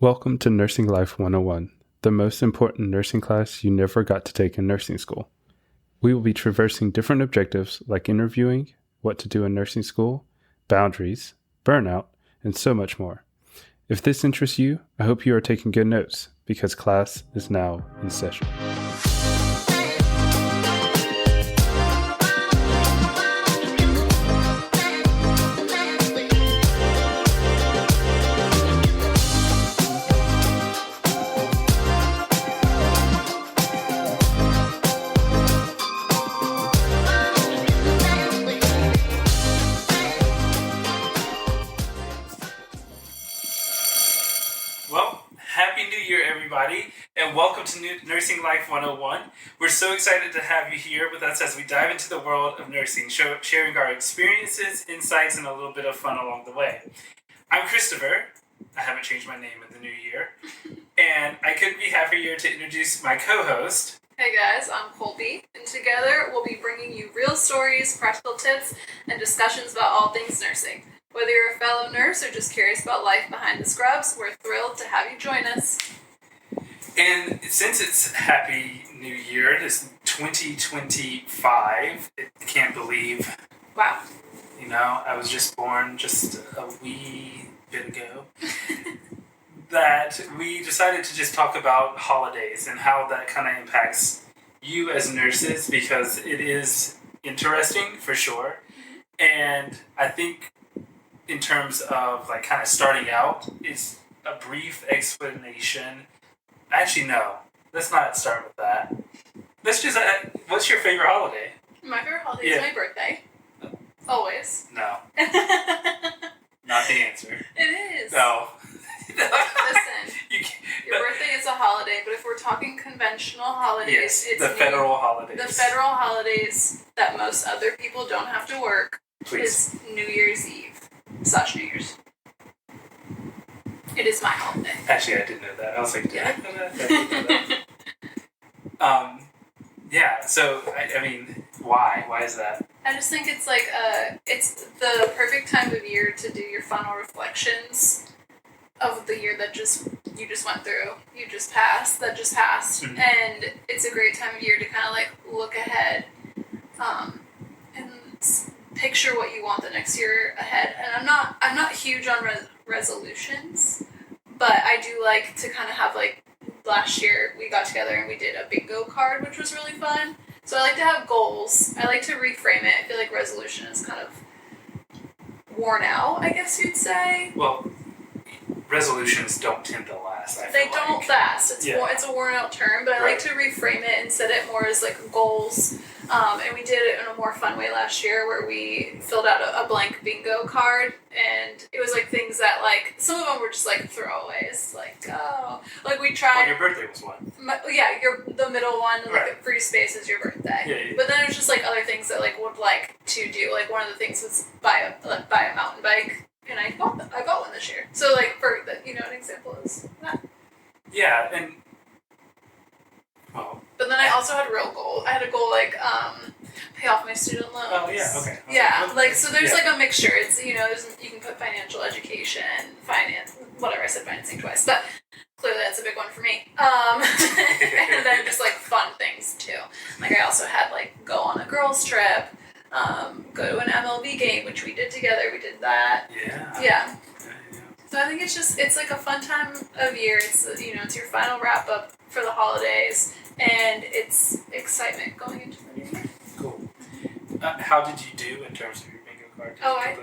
Welcome to Nursing Life 101, the most important nursing class you never got to take in nursing school. We will be traversing different objectives like interviewing, what to do in nursing school, boundaries, burnout, and so much more. If this interests you, I hope you are taking good notes because class is now in session. And welcome to Nursing Life 101. We're so excited to have you here with us as we dive into the world of nursing, sharing our experiences, insights, and a little bit of fun along the way. I'm Christopher. I haven't changed my name in the new year. And I couldn't be happier to introduce my co-host. Hey guys, I'm Colby, and together we'll be bringing you real stories, practical tips, and discussions about all things nursing. Whether you're a fellow nurse or just curious about life behind the scrubs, we're thrilled to have you join us. And since it's Happy New Year, it's 2025, I can't believe. Wow. You know, I was just born just a wee bit ago. That we decided to just talk about holidays and how that kind of impacts you as nurses, because it is interesting for sure. And I think in terms of like kind of starting out is a brief explanation. Actually, no. Let's not start with that. Let's just, what's your favorite holiday? My favorite holiday is my birthday. Always. No. Not the answer. It is. No. Listen, your birthday is a holiday, but if we're talking conventional holidays, it's federal holidays. The federal holidays that most other people don't have to work is New Year's Eve / New Year's. It is my holiday. Actually, I didn't know that. I was like, did I know that? I didn't know that. Yeah, so, I mean, why? Why is that? I just think it's like, it's the perfect time of year to do your final reflections of the year that you just went through. You just passed, that just passed. Mm-hmm. And it's a great time of year to kind of like look ahead, and picture what you want the next year ahead. And I'm not huge on resolutions, but I do like to kind of have like, last year we got together and we did a bingo card, which was really fun. So I like to have goals. I like to reframe it. I feel like resolution is kind of worn out, I guess you'd say. Well, resolutions don't tend to last. They don't last. It's a worn out term, but I like to reframe it and set it more as like goals. And we did it in a more fun way last year where we filled out a blank bingo card, and it was like things that like, some of them were just like throwaways, like we tried. Well, your birthday was one. The middle one, like the free space is your birthday. Yeah. But then it was just like other things that like would like to do. Like one of the things was buy a mountain bike. And I bought one this year. So, like, an example is that. Yeah, and, well. But then I also had a real goal. I had a goal, like, pay off my student loans. Oh, yeah, okay. Yeah, so there's, like, a mixture. It's, you can put financial education, finance, whatever, I said financing twice. But clearly that's a big one for me. And then just, like, fun things, too. Like, I also had, like, go on a girls' trip. Go to an MLB game, which we did together. We did that. Yeah. So I think it's like a fun time of year. It's, it's your final wrap up for the holidays, and it's excitement going into the new year. Cool. How did you do in terms of your bingo card? I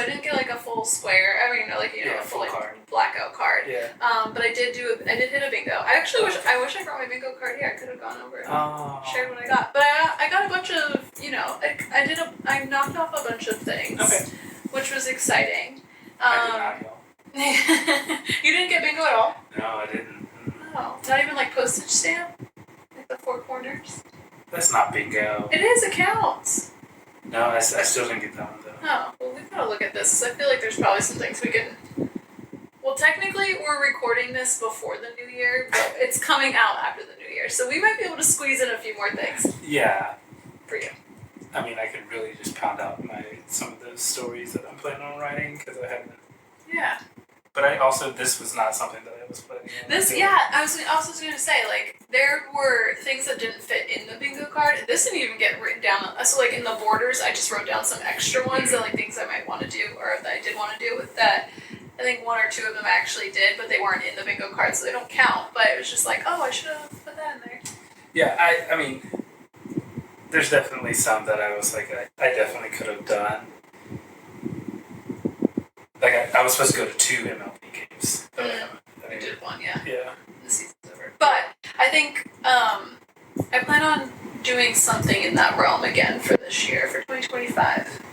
didn't get like a full square. I mean, a full card. Blackout card. Yeah. But I did hit a bingo. I actually wish I brought my bingo card here. I could have gone over and shared what I got. But I got a bunch of, I knocked off a bunch of things. Okay. Which was exciting. I did not, y'all. You didn't get bingo at all? No, I didn't. Oh, not even like postage stamp? Like the 4 corners? That's not bingo. It is, it counts. No, I still didn't get that one, though. Oh, well, we've got to look at this. I feel like there's probably some things we can... Well, technically, we're recording this before the new year, but it's coming out after the new year, so we might be able to squeeze in a few more things. Yeah. For you. I mean, I could really just pound out some of those stories that I'm planning on writing, because I haven't... Yeah. But this was not something that I was planning on doing. I was also going to say, like, there were things that didn't fit in the bingo card. This didn't even get written down. So, like, in the borders, I just wrote down some extra ones that, like, things I might want to do or that I did want to do with that. I think one or two of them I actually did, but they weren't in the bingo card, so they don't count. But it was just like, oh, I should have put that in there. Yeah, I mean, there's definitely some that I was like, I definitely could have done. Like, I was supposed to go to 2 MLB games. But I did one, yeah. Yeah. The season's over. But I think I plan on doing something in that realm again for this year, for 2025.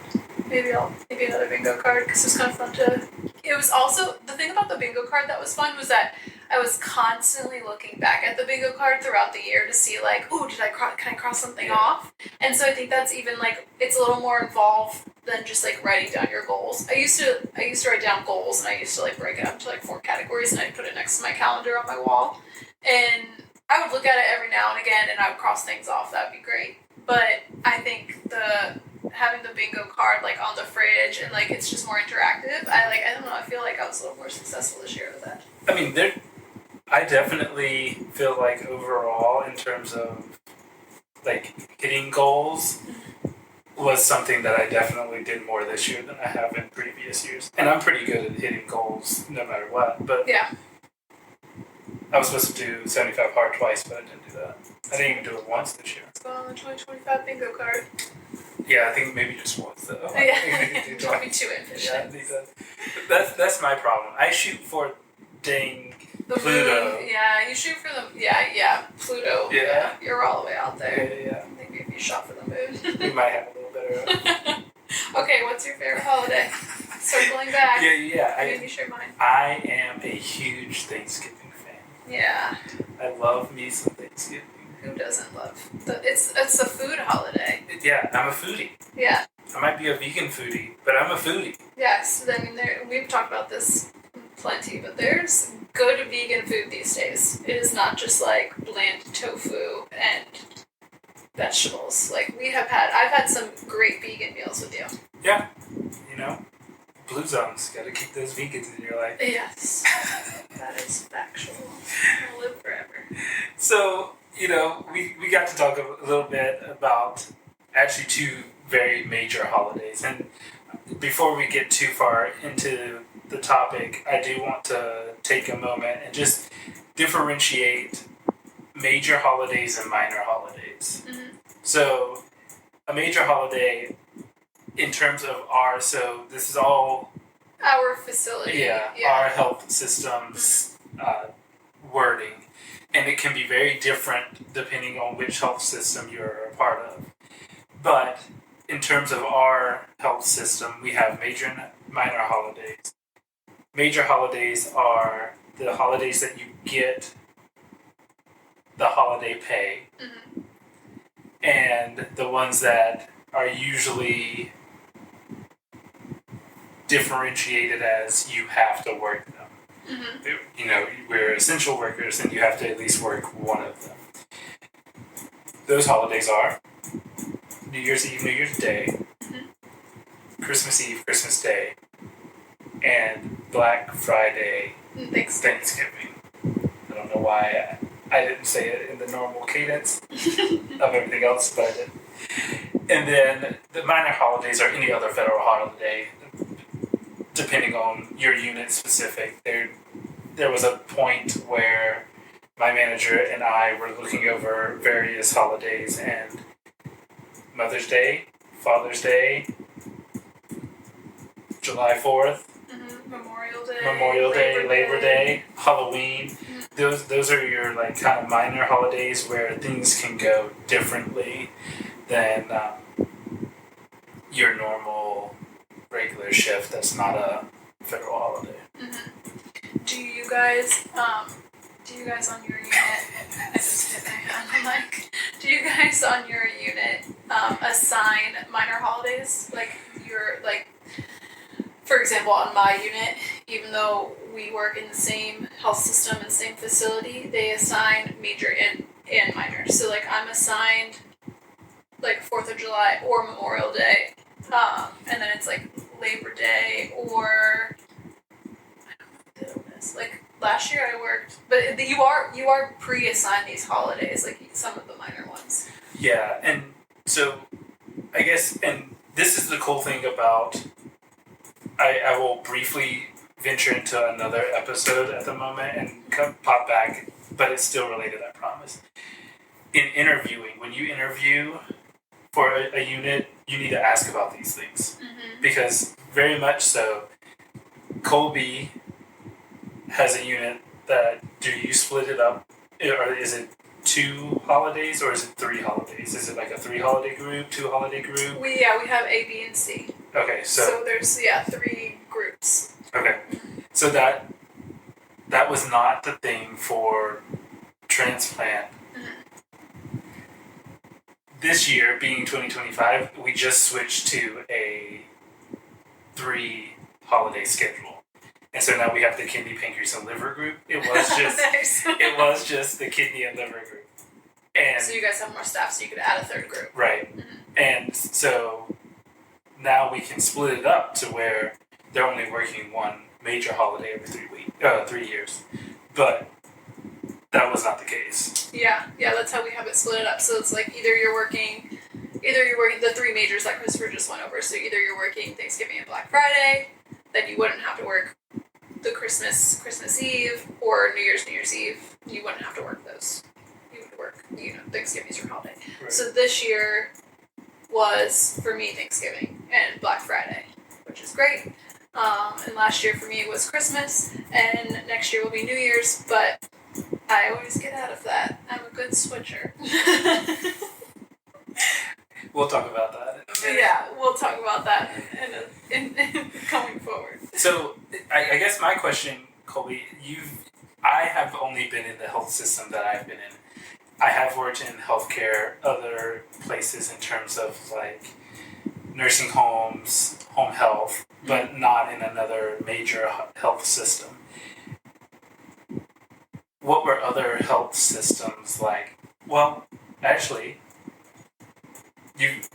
Maybe another bingo card, because it was kind of fun to... It was also... The thing about the bingo card that was fun was that I was constantly looking back at the bingo card throughout the year to see, like, ooh, can I cross something off? And so I think that's even, like, it's a little more involved than just, like, writing down your goals. I used to write down goals, and I used to, like, break it up into, like, 4 categories, and I'd put it next to my calendar on my wall. And I would look at it every now and again, and I would cross things off. That would be great. But I think having the bingo card, like, on the fridge, and, like, it's just more interactive. I don't know, I feel like I was a little more successful this year with that. I mean, I definitely feel like overall, in terms of, like, hitting goals, was something that I definitely did more this year than I have in previous years. And I'm pretty good at hitting goals no matter what, but yeah. I was supposed to do 75 hard twice, but I didn't do that. I didn't even do it once this year. Let's go on the 2025 bingo card. Yeah, I think maybe just once though. Yeah, don't be too ambitious. Yeah, that's my problem. I shoot for dang the Pluto. Moon, yeah, you shoot for the Pluto. Yeah. You're all the way out there. Yeah. Maybe if you shot for the moon. We might have a little better. Okay, what's your favorite holiday? Circling back. Yeah. Maybe share mine. I am a huge Thanksgiving fan. Yeah. I love me some Thanksgiving. Who doesn't love? It's a food holiday. Yeah, I'm a foodie. Yeah. I might be a vegan foodie, but I'm a foodie. Yes, I mean, we've talked about this plenty, but there's good vegan food these days. It is not just like bland tofu and vegetables. Like I've had some great vegan meals with you. Yeah, Blue Zones, gotta keep those vegans in your life. Yes, that is factual. I'll live forever. So, we got to talk a little bit about actually 2 very major holidays. And before we get too far into the topic, I do want to take a moment and just differentiate major holidays and minor holidays. Mm-hmm. So, a major holiday in terms of so this is all our facility. Our health system's wording. And it can be very different depending on which health system you're a part of. But in terms of our health system, we have major and minor holidays. Major holidays are the holidays that you get the holiday pay. Mm-hmm. And the ones that are usually differentiated as you have to work them. Mm-hmm. We're essential workers and you have to at least work one of them. Those holidays are New Year's Eve, New Year's Day, Christmas Eve, Christmas Day, and Black Friday, Thanksgiving. I don't know why I didn't say it in the normal cadence of everything else, but I did. And then the minor holidays are any other federal holiday, depending on your unit specific. There was a point where my manager and I were looking over various holidays, and Mother's Day, Father's Day, July 4th, Memorial Day, Labor Day, Halloween. Mm-hmm. Those are your like kind of minor holidays where things can go differently than your normal regular shift that's not a federal holiday. Mm-hmm. Do you guys on your unit, I just hit my hand, I'm like, do you guys on your unit assign minor holidays? For example, on my unit, even though we work in the same health system and same facility, they assign major and minor. So, I'm assigned, 4th of July or Memorial Day, and then it's, Labor Day or... I don't know what the goodness. Like last year I worked, but you are pre-assigned these holidays, like some of the minor ones. Yeah, and so I guess, and this is the cool thing about. I will briefly venture into another episode at the moment and pop back, but it's still related, I promise. In interviewing, when you interview for a unit, you need to ask about these things. Mm-hmm. Because very much so, Colby has a unit that, do you split it up, or is it 2 holidays or is it 3 holidays? Is it like a 3 holiday group, 2 holiday group? We have A, B, and C. Okay, So there's 3 groups. Okay, so that was not the thing for transplant. Mm-hmm. This year, being 2025, we just switched to a 3 holiday schedule, and so now we have the kidney, pancreas, and liver group. It was just the kidney and liver group, and so you guys have more staff, so you could add a 3rd group. Right, and so now we can split it up to where they're only working one major holiday every 3 years, but that was not the case. Yeah, that's how we have it split up. So it's like either you're working the 3 majors that Christopher just went over. So either you're working Thanksgiving and Black Friday, then you wouldn't have to work the Christmas Eve, or New Year's Eve. You wouldn't have to work those. You would work, Thanksgiving is your holiday. Right. So this year was, for me, Thanksgiving and Black Friday, which is great. And last year for me it was Christmas, and next year will be New Year's, but I always get out of that. I'm a good switcher. We'll talk about that. Yeah, we'll talk about that in going forward. So, I guess my question, Colby, I have only been in the health system that I've been in. I have worked in healthcare, other places in terms of like nursing homes, home health, but not in another major health system. What were other health systems like? Well, actually, you've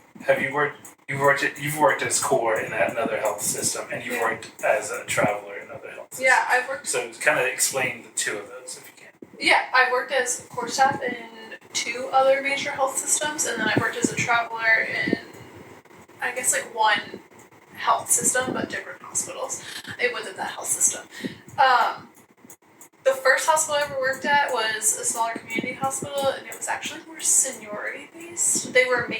worked as core in another health system, and you've worked as a traveler in other health systems. Yeah, I've worked. So kind of explain the 2 of those if you can. Yeah, I've worked as core staff in 2 other major health systems, and then I've worked as a traveler in, I guess, like 1 health system, but different hospitals. It wasn't that health system. The first hospital I ever worked at was a smaller community hospital, and it was actually more seniority based. They were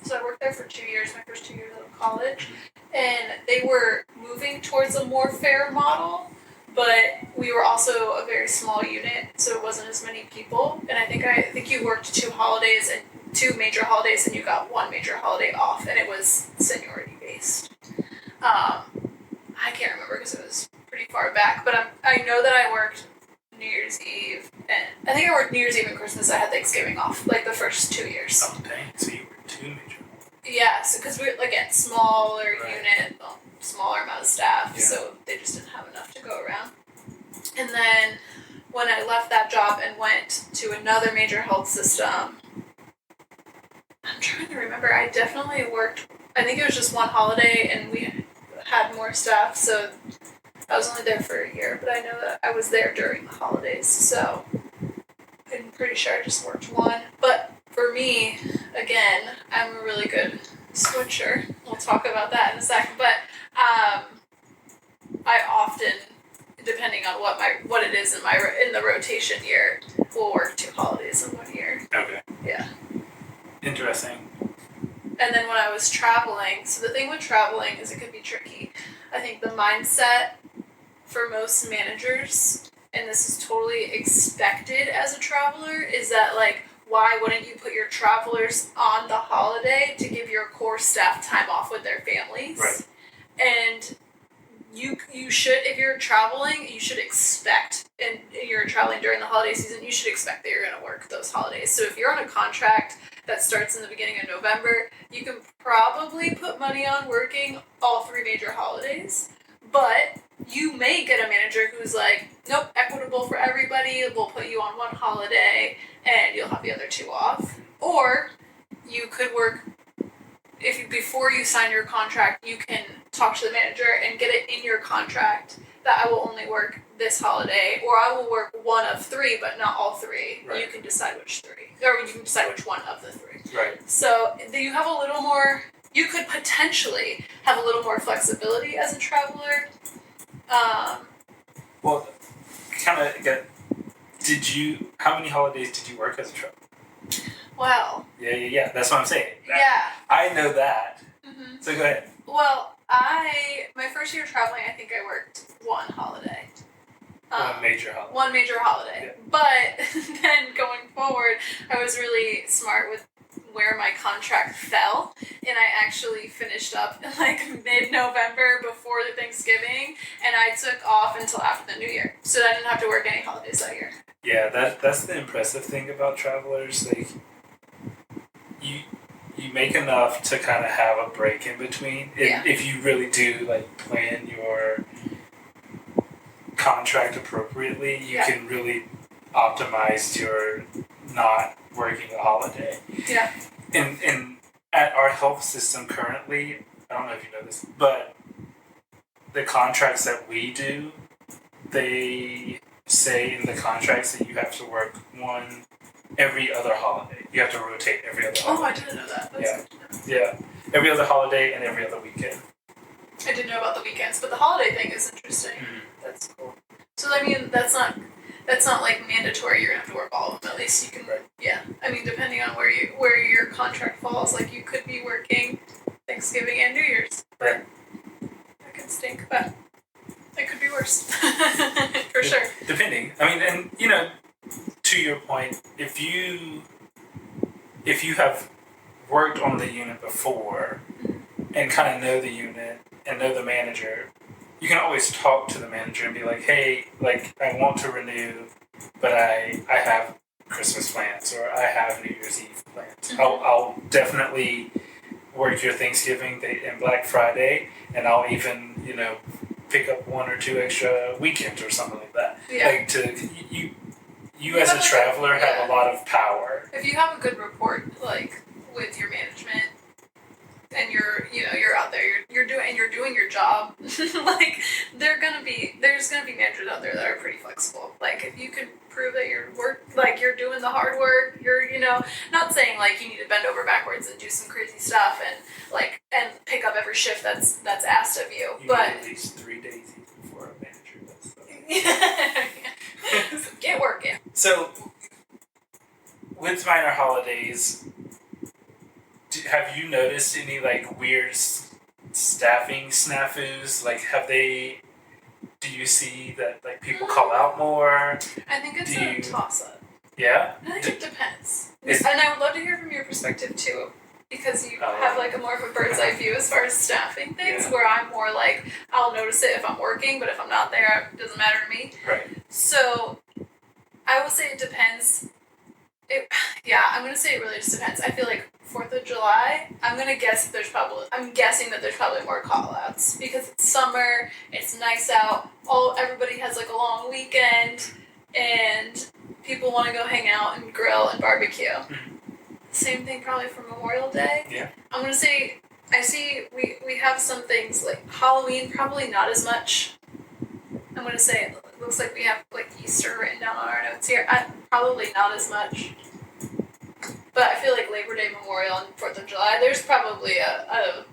so I worked there for 2 years, my first 2 years of college, and they were moving towards a more fair model, but we were also a very small unit, so it wasn't as many people. And I think you worked 2 holidays and 2 major holidays, and you got 1 major holiday off, and it was seniority based. I can't remember because it was pretty far back, but I know that I worked New Year's Eve, and I think I worked New Year's Eve and Christmas. I had Thanksgiving off, like the first 2 years. Oh dang! So you were 2 major. Yeah, so because we're again smaller Right. unit, smaller amount of staff, Yeah. so they just didn't have enough to go around. And then when I left that job and went to another major health system, I'm trying to remember. I definitely worked. I think it was just 1 holiday, and we had more staff, so I was only there for a year. But I know that I was there during the holidays, so I'm pretty sure I just worked 1. But for me, again, I'm a really good switcher. We'll talk about that in a second. But I often, depending on what it is in the rotation year, will work 2 holidays in 1 year. Okay. Yeah. Interesting. And then when I was traveling, so the thing with traveling is it could be tricky. I think the mindset for most managers, and this is totally expected as a traveler, is that like, why wouldn't you put your travelers on the holiday to give your core staff time off with their families? Right. And you should, if you're traveling, you should expect, and you're traveling during the holiday season, you should expect that you're going to work those holidays. So if you're on a contract that starts in the beginning of November, you can probably put money on working all 3 major holidays, but you may get a manager who's like, nope, equitable for everybody, we'll put you on 1 holiday, and you'll have the other 2 off. Or you could work, before you sign your contract, you can talk to the manager and get it in your contract that I will only work this holiday, or I will work one of 3, but not all 3. Right. You can decide which 3, or you can decide which one of the 3. Right. So you have a little more. You could potentially have a little more flexibility as a traveler. Well, kind of get. How many holidays did you work as a traveler? Well. Yeah. That's what I'm saying. Yeah. I know that. Mm-hmm. So go ahead. Well, my first year traveling, I think I worked one holiday. One major holiday. One major holiday. Yeah. But then going forward, I was really smart with where my contract fell, and I actually finished up in like mid-November before the Thanksgiving, and I took off until after the New Year, so I didn't have to work any holidays that year. Yeah, that's the impressive thing about travelers. Like, you make enough to kind of have a break in between. If you really do like plan your contract appropriately, you can really optimize your not working a holiday. Yeah. And at our health system currently, I don't know if you know this, but the contracts that we do, they say in the contracts that you have to work one every other holiday. You have to rotate every other holiday. Oh, I didn't know that. That's good to know. Yeah. Every other holiday and every other weekend. I didn't know about the weekends, but the holiday thing is interesting. Mm-hmm. That's cool. So I mean, that's not like mandatory. You're gonna have to work all of them. At least you can. Right. Yeah. I mean, depending on where your contract falls, like you could be working Thanksgiving and New Year's. Right. That could stink, but it could be worse. For sure. Depending. I mean, and you know, to your point, if you have worked on the unit before and kind of know the unit and know the manager, you can always talk to the manager and be like, hey, like, I want to renew, but I have Christmas plans or I have New Year's Eve plans. Mm-hmm. I'll definitely work your Thanksgiving and Black Friday, and I'll even, you know, pick up 1 or 2 extra weekends or something like that. Yeah. Like, you as a traveler have a lot of power. If you have a good rapport, like, with your management, and you're out there, you're doing your job, like, there's gonna be managers out there that are pretty flexible. Like, if you can prove that you're doing the hard work, you're, not saying like you need to bend over backwards and do some crazy stuff and pick up every shift that's asked of you. You But need at least 3 days before a manager does stuff. Get working. So, with minor holidays, have you noticed any like weird staffing snafus? Like, do you see that like people call out more? I think it's a toss-up. Yeah? I think it depends. And I would love to hear from your perspective too, because you have like a more of a bird's eye view as far as staffing things, where I'm more like, I'll notice it if I'm working, but if I'm not there, it doesn't matter to me. Right. So, I would say it depends. I'm going to say it really just depends. I feel like 4th of July, I'm guessing that there's probably more call-outs because it's summer, it's nice out, everybody has like a long weekend, and people want to go hang out and grill and barbecue. Mm-hmm. Same thing probably for Memorial Day. Yeah. I'm going to say, I see we have some things like Halloween, probably not as much. I'm going to say it looks like we have like Easter written down on our notes here. Probably not as much. But I feel like Labor Day, Memorial, and 4th of July, there's probably a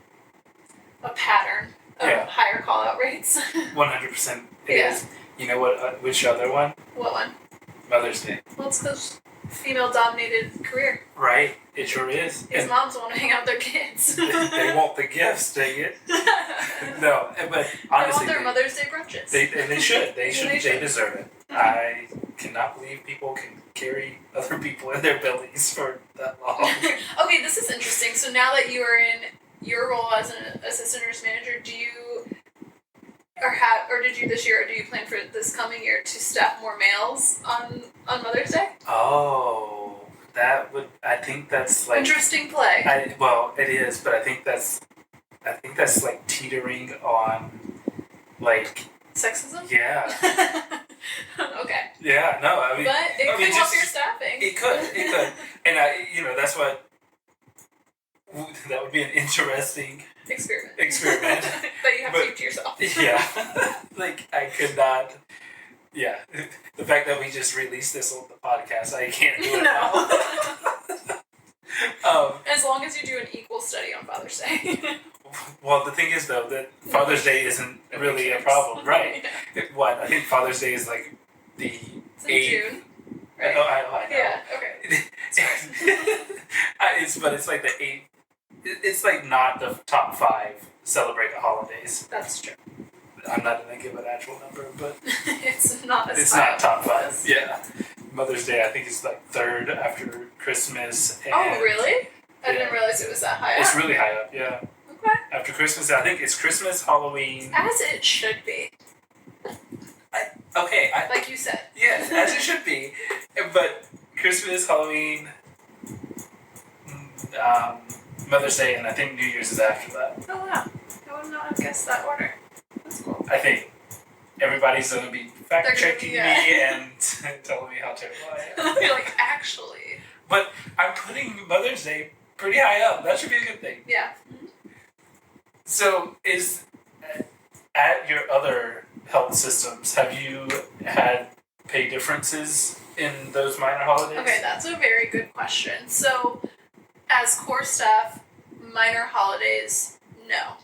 pattern of higher call-out rates. 100% it is. You know what? Which other one? What one? Mother's Day. Well, it's because female-dominated career. Right. It sure is. Because moms want to hang out with their kids. They want the gifts, dang it. No, but honestly, they want their Mother's Day brunches. They should. They should. They They deserve it. I cannot believe people can carry other people in their bellies for that long. Okay, this is interesting. So now that you are in your role as an assistant nurse manager, do you did you this year, or do you plan for this coming year to staff more males on Mother's Day? Oh, I think that's like interesting play. Well, it is, but I think that's like teetering on like sexism. Yeah. Okay. Yeah. No. I mean, but it could help your staffing. It could, and that's what. That would be an interesting experiment that you have to keep to yourself. Yeah. Like, I could not. Yeah, the fact that we just released this on the podcast, I can't do it now. As long as you do an equal study on Father's Day. Well, the thing is, though, that Father's Day isn't really a problem, right? Yeah. What? I think Father's Day is like the It's in 8th. June. Right? I know. Yeah, okay. It's like the 8th. It's like not the top 5 celebrated holidays. That's true. I'm not going to give an actual number, but It's not as it's high not top up 5. as- Yeah. Mother's Day, I think, is like 3rd after Christmas. And Oh, really? I Yeah. didn't realize it was that high It's up. really high up, yeah. Okay. After Christmas, I think it's Christmas, Halloween. As it should be, Okay, like you said. yes, as it should be. But Christmas, Halloween, Mother's Day, and I think New Year's is after that. Oh, wow. I would not have guessed that order. That's cool. I think everybody's going to be fact checking They're gonna be, me and telling me how terrible I am. You're like, actually. But I'm putting Mother's Day pretty high up. That should be a good thing. Yeah. So, is at your other health systems, have you had pay differences in those minor holidays? Okay, that's a very good question. So, as core staff, minor holidays, no.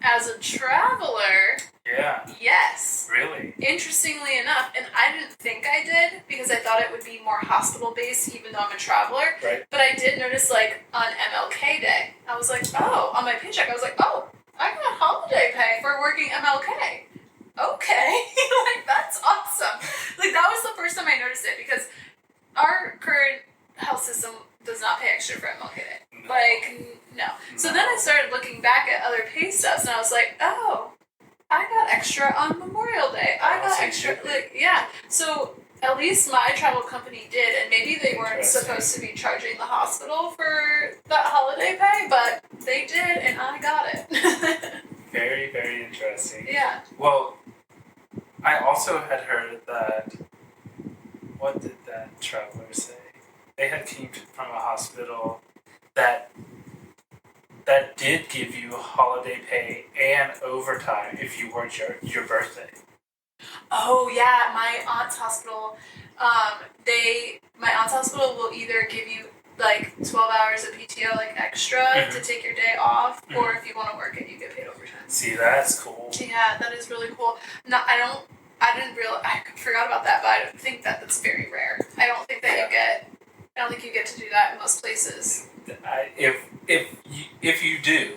As a traveler, Yeah, yes. really? Interestingly enough, and I didn't think I did because I thought it would be more hospital based even though I'm a traveler. Right. But I did notice, like, on MLK Day, I was like, oh, on my paycheck, I was like, oh, I got holiday pay for working MLK. Okay. Like, that's awesome. Like, that was the first time I noticed it because our current health system does not pay extra for MLK Day. No. Like, no. So then I started looking back at other pay stubs and I was like, oh, I got extra on Memorial Day. I got so extra, you did. like, yeah. So at least my travel company did, and maybe they weren't Interesting. supposed to be charging the hospital for that holiday pay, but they did, and I got it. Very, very interesting. Yeah. Well, I also had heard that. What did that traveler say? They had came from a hospital that did give you holiday pay and overtime if you worked your birthday. Oh yeah, my aunt's hospital. My aunt's hospital will either give you like 12 hours of PTO, like extra to take your day off, or if you want to work it, you get paid overtime. See, that's cool. Yeah, that is really cool. No, I didn't realize. I forgot about that, but I think that that's very rare. I don't think that I don't think you get to do that in most places. If you do,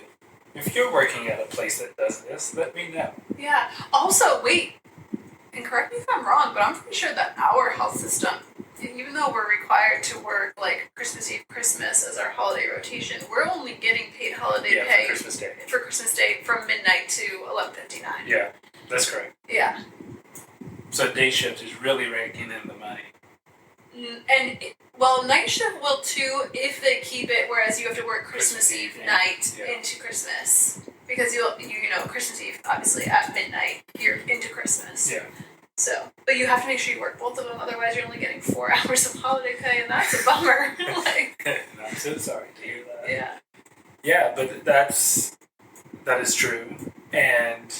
if you're working at a place that does this, let me know. Yeah. Also, wait, and correct me if I'm wrong, but I'm pretty sure that our health system, even though we're required to work like Christmas Eve, Christmas as our holiday rotation, we're only getting paid holiday pay for Christmas Day. for Christmas Day from midnight to 11:59. Yeah, that's correct. Yeah. So day shift is really raking in the money. And night shift will too if they keep it. Whereas you have to work Christmas Eve night into Christmas because you know Christmas Eve obviously at midnight you're into Christmas. Yeah. So, but you have to make sure you work both of them. Otherwise, you're only getting 4 hours of holiday pay, and that's a bummer. Like, I'm so sorry to hear that. yeah. Yeah, but that is true, and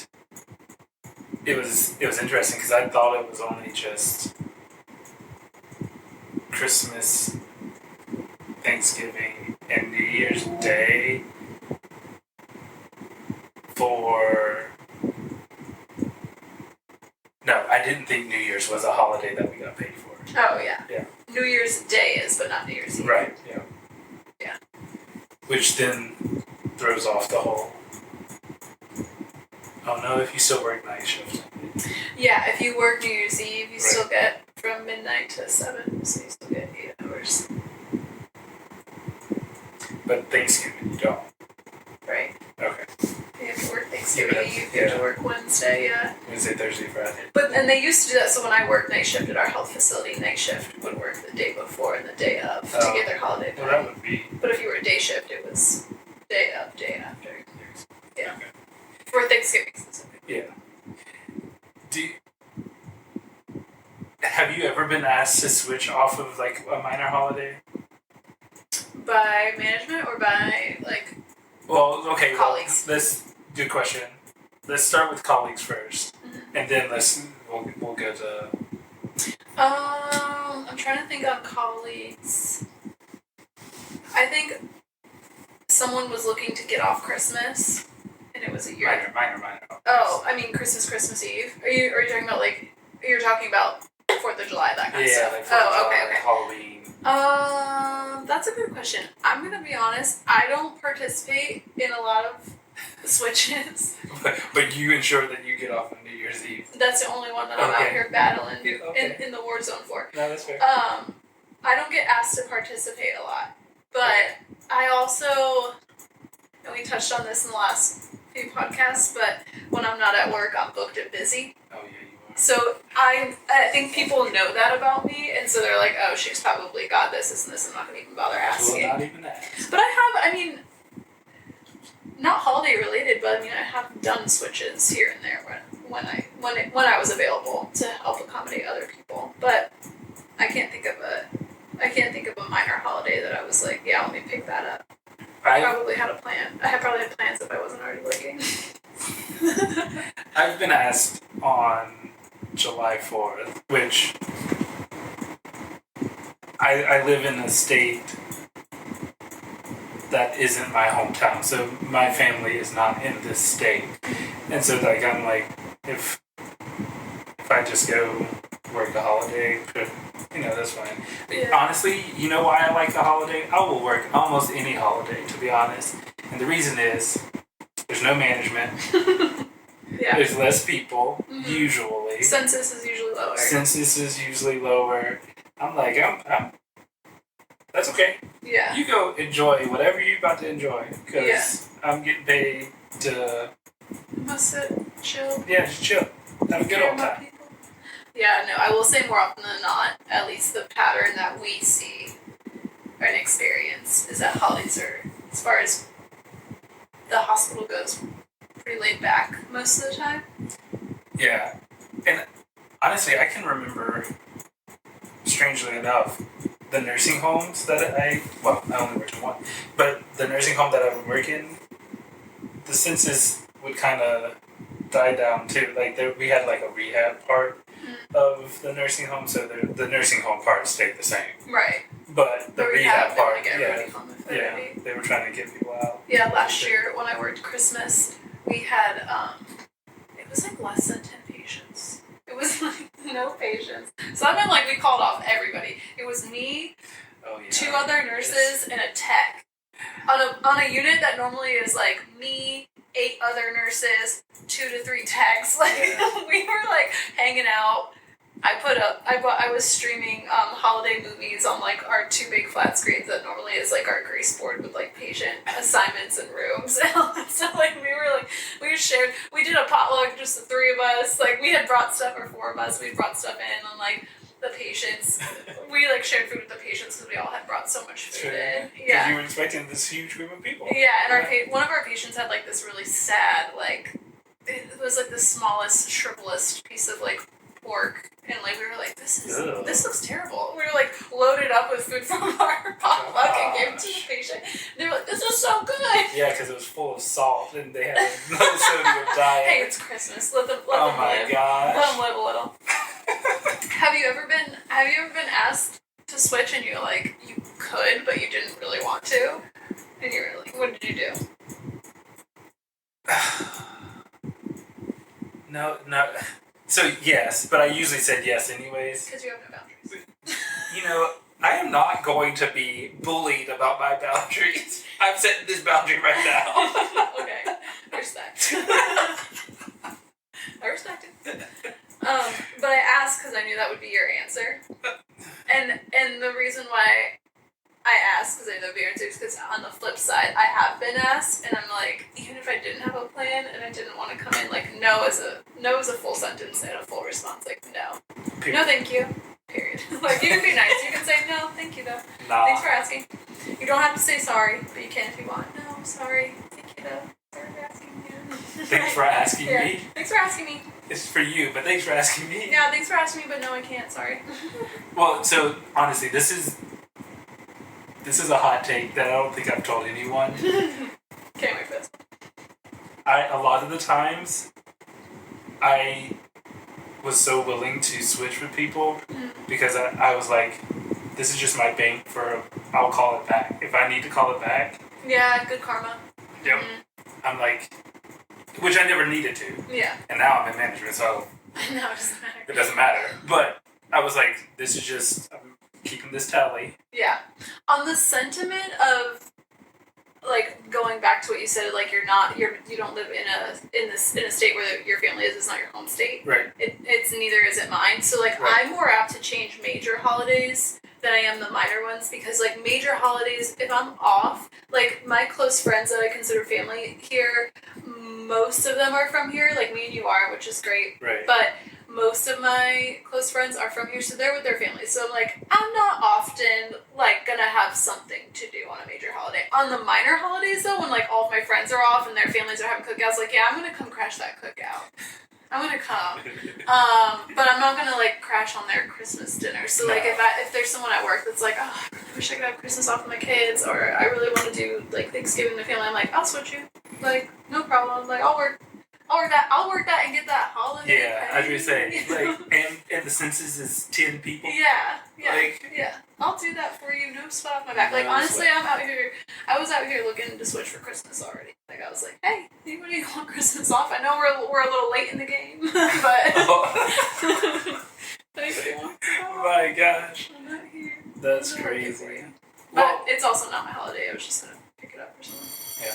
it was interesting because I thought it was only just Christmas, Thanksgiving, and New Year's Day for. No, I didn't think New Year's was a holiday that we got paid for. Oh yeah. Yeah. New Year's Day is, but not New Year's Eve. Right. Yeah. Yeah. Which then throws off the whole. Oh no! If you still work night shift. Yeah, if you work New Year's Eve, you still get from midnight to 7, so you still get 8 hours. But Thanksgiving you don't. Right. Okay. You have to work Thanksgiving Eve, you have to work Wednesday, yeah. Wednesday, Thursday, Friday. And they used to do that, so when I worked night shift at our health facility, night shift would work the day before and the day of to get their holiday pay. Well, that would be. But if you were day shift, it was day of, day after. Yeah. Okay. For Thanksgiving specifically. Yeah. Have you ever been asked to switch off of like a minor holiday? By management or by like Well, okay. colleagues? Good question. Let's start with colleagues first, And then we'll go to. I'm trying to think on colleagues. I think someone was looking to get off Christmas, and it was a year. Minor. Oh, I mean Christmas Eve. Are you talking about like you're talking about 4th of July, that kind of stuff? Like 4th of July, okay. Halloween. That's a good question. I'm gonna be honest. I don't participate in a lot of switches. But you ensure that you get off on New Year's Eve. That's the only one that I'm out here battling in the war zone for. No, that's fair. I don't get asked to participate a lot, but I also, and we touched on this in the last few podcasts, but when I'm not at work, I'm booked and busy. Oh yeah, you are. So I think people know that about me, and so they're like, oh, she's probably got this and this, I'm not going to even bother asking. Well, not even that. But not holiday related, but I have done switches here and there when I was available to help accommodate other people. But I can't think of a minor holiday that I was like, yeah, let me pick that up. I probably had a plan. I probably had plans if I wasn't already working. I've been asked on July 4th, which I live in a state that isn't my hometown, so my family is not in this state, and so like I'm like if I just go work a holiday, that's fine. Yeah. Honestly, you know why I like a holiday? I will work almost any holiday, to be honest, and the reason is there's no management. Yeah. There's less people, usually. Census is usually lower. I'm like, I'm that's okay. Yeah. You go enjoy whatever you're about to enjoy, because I'm getting paid to... Must sit, chill. Yeah, just chill. Have a good old time. Yeah, no, I will say more often than not, at least the pattern that we see and experience is that holidays are, as far as the hospital goes, pretty laid back most of the time. Yeah. And honestly, I can remember, strangely enough, the nursing homes that I only worked in one, but the nursing home that I would work in, the census would kind of die down too. Like we had like a rehab part of the nursing home, so the nursing home part stayed the same. Right. But the rehab part, they were trying to get people out. Yeah, last year when I worked Christmas, we had it was like less than 10 patients. It was like no patients. So I meant like we called off everybody. It was me, 2 other nurses, and a tech. On a unit that normally is like me, 8 other nurses, 2 to 3 techs. Like we were like hanging out. I was streaming holiday movies on like our 2 big flat screens that normally is like our grace board with like patient assignments and rooms. So like we did a potluck, just the 3 of us. Like we had brought stuff, or 4 of us, we brought stuff in on like the patients. We like shared food with the patients because we all had brought so much food in. Yeah. You were expecting this huge group of people. Yeah, and one of our patients had like this really sad, like it was like the smallest, shrivellest piece of like pork, and like we were like, this looks terrible. We were like loaded up with food from our potluck and gave it to the patient. They were like, this is so good. Yeah, because it was full of salt and they had no sodium diet. Hey, it's Christmas. Let them oh live. my gosh. Let them live a little. Have you ever been asked to switch and you're like, you could but you didn't really want to, and you were like, what did you do? No. So yes, but I usually said yes anyways. Because you have no boundaries. I am not going to be bullied about my boundaries. I'm setting this boundary right now. Okay, respect. I respect it. But I asked because I knew that would be your answer, and the reason why I asked because I know the answer is because on the flip side, I have been asked, and I'm like, even if I didn't have a plan and I didn't want to come in, like no is a full sentence and a full response, like no, Period. no, thank you. Period. Like you can be nice, you can say no, thank you though. Nah. Thanks for asking. You don't have to say sorry, but you can if you want. No, sorry, thank you though. Sorry for asking you. Thanks for asking me. Thanks for asking me. It's for you, but thanks for asking me. Yeah, thanks for asking me, but no, I can't. Sorry. Well, so honestly, this is a hot take that I don't think I've told anyone. Can't wait for this. A lot of the times, I was so willing to switch with people because I was like, this is just my bank for, I'll call it back. If I need to call it back. Yeah, good karma. Yep. I'm like, which I never needed to. Yeah. And now I'm in management, so. No, it doesn't matter. It doesn't matter. But I was like, this is just, I'm keeping this tally. Yeah. On the sentiment of, like, going back to what you said, like, you don't live in a state where your family is. It's not your home state. Right. It's neither is it mine. So, like, right. I'm more apt to change major holidays than I am the minor ones, because, like, major holidays, if I'm off, like, my close friends that I consider family here, most of them are from here, like me and you are, which is great. Right. But most of my close friends are from here, so they're with their families. So I'm like, I'm not often, like, gonna have something to do on a major holiday. On the minor holidays, though, when, like, all of my friends are off and their families are having cookouts, like, yeah, I'm gonna come crash that cookout. I'm gonna come. But I'm not gonna, like, crash on their Christmas dinner. So, like, if there's someone at work that's like, oh, I wish I could have Christmas off with my kids, or I really want to do, like, Thanksgiving with the family, I'm like, I'll switch you. Like, no problem. Like, I'll work that and get that holiday. Yeah, I was gonna say, like, and the census is 10 people. Yeah, like, yeah. I'll do that for you. No sweat off my back. Like, honestly, I was out here looking to switch for Christmas already. Like, I was like, hey, anybody want Christmas off? I know we're a little late in the game, but anybody want it off? My gosh, I'm not here. That's crazy. But it's also not my holiday. I was just gonna pick it up or something. Yeah.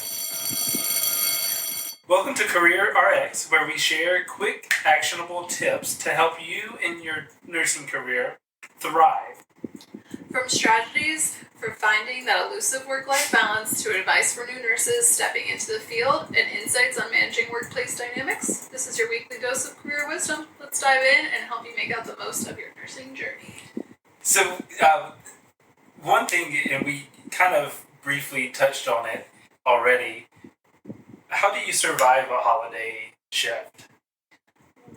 Welcome to Career RX, where we share quick, actionable tips to help you in your nursing career thrive. From strategies for finding that elusive work-life balance to advice for new nurses stepping into the field and insights on managing workplace dynamics, this is your weekly dose of career wisdom. Let's dive in and help you make out the most of your nursing journey. So, one thing, and we kind of briefly touched on it already, how do you survive a holiday shift?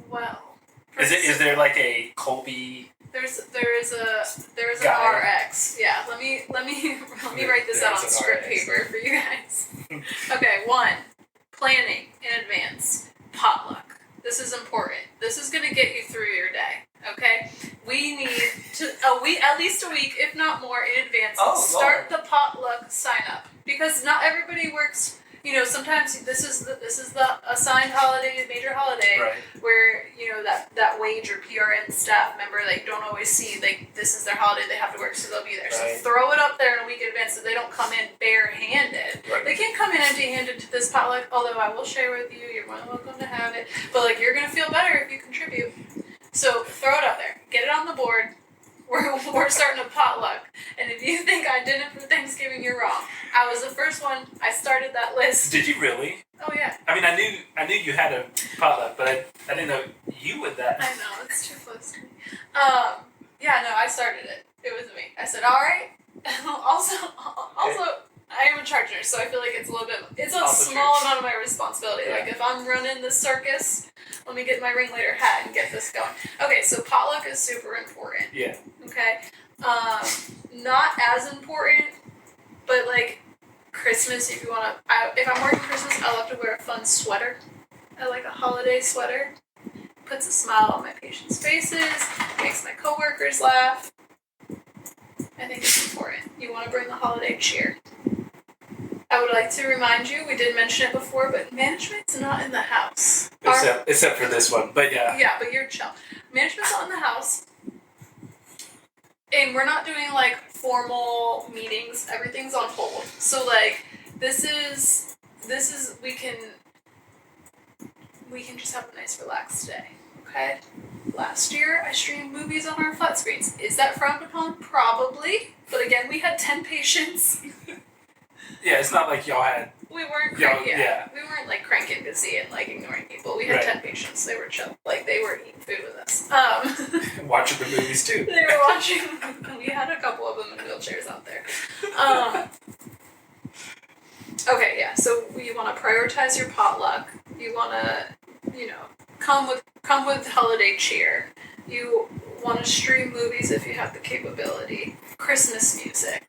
Well, is there like a Colby? There is an RX. Yeah, let me write this out on script paper for you guys. Okay, 1, planning in advance. Potluck. This is important. This is gonna get you through your day. Okay, we need to at least a week, if not more, in advance. Start the potluck sign up, because not everybody works. You know, sometimes this is the assigned holiday, major holiday, right, where, you know, that wage or PRN staff member, like, don't always see, like, this is their holiday, they have to work, so they'll be there. Right. So throw it up there in a week in advance so they don't come in bare-handed. Right. They can't come in empty-handed to this potluck, although I will share with you, you're more than welcome to have it. But, like, you're going to feel better if you contribute. So throw it up there. Get it on the board. We're starting a potluck, and if you think I did it for Thanksgiving, you're wrong. I was the first one. I started that list. Did you really? Oh yeah. I mean, I knew you had a potluck, but I didn't know you would that. I know, it's too close to me. Yeah, no, I started it. It was me. I said, all right. also, I am a charge nurse, so I feel like it's a small amount of my responsibility. Yeah. Like, if I'm running the circus, let me get my ringleader hat and get this going. Okay, so potluck is super important. Yeah. Okay? Not as important, but, like, Christmas, if you want to... If I'm working Christmas, I love to wear a fun sweater. I like a holiday sweater. Puts a smile on my patients' faces, makes my coworkers laugh. I think it's important. You want to bring the holiday cheer. I would like to remind you, we did mention it before, but management's not in the house. Except for this one, but yeah. Yeah, but you're chill. Management's not in the house. And we're not doing, like, formal meetings. Everything's on hold. So, like, this is we can just have a nice relaxed day. Okay? Last year, I streamed movies on our flat screens. Is that frowned upon? Probably. But again, we had 10 patients. Yeah, it's not like y'all had... We weren't we weren't, like, cranking busy and, like, ignoring people. We had 10 patients. They were chill. Like, they were eating food with us. Watching the movies, too. They were watching... We had a couple of them in wheelchairs out there. Okay, yeah. So you want to prioritize your potluck. You want to, you know, come with holiday cheer. You want to stream movies if you have the capability. Christmas music.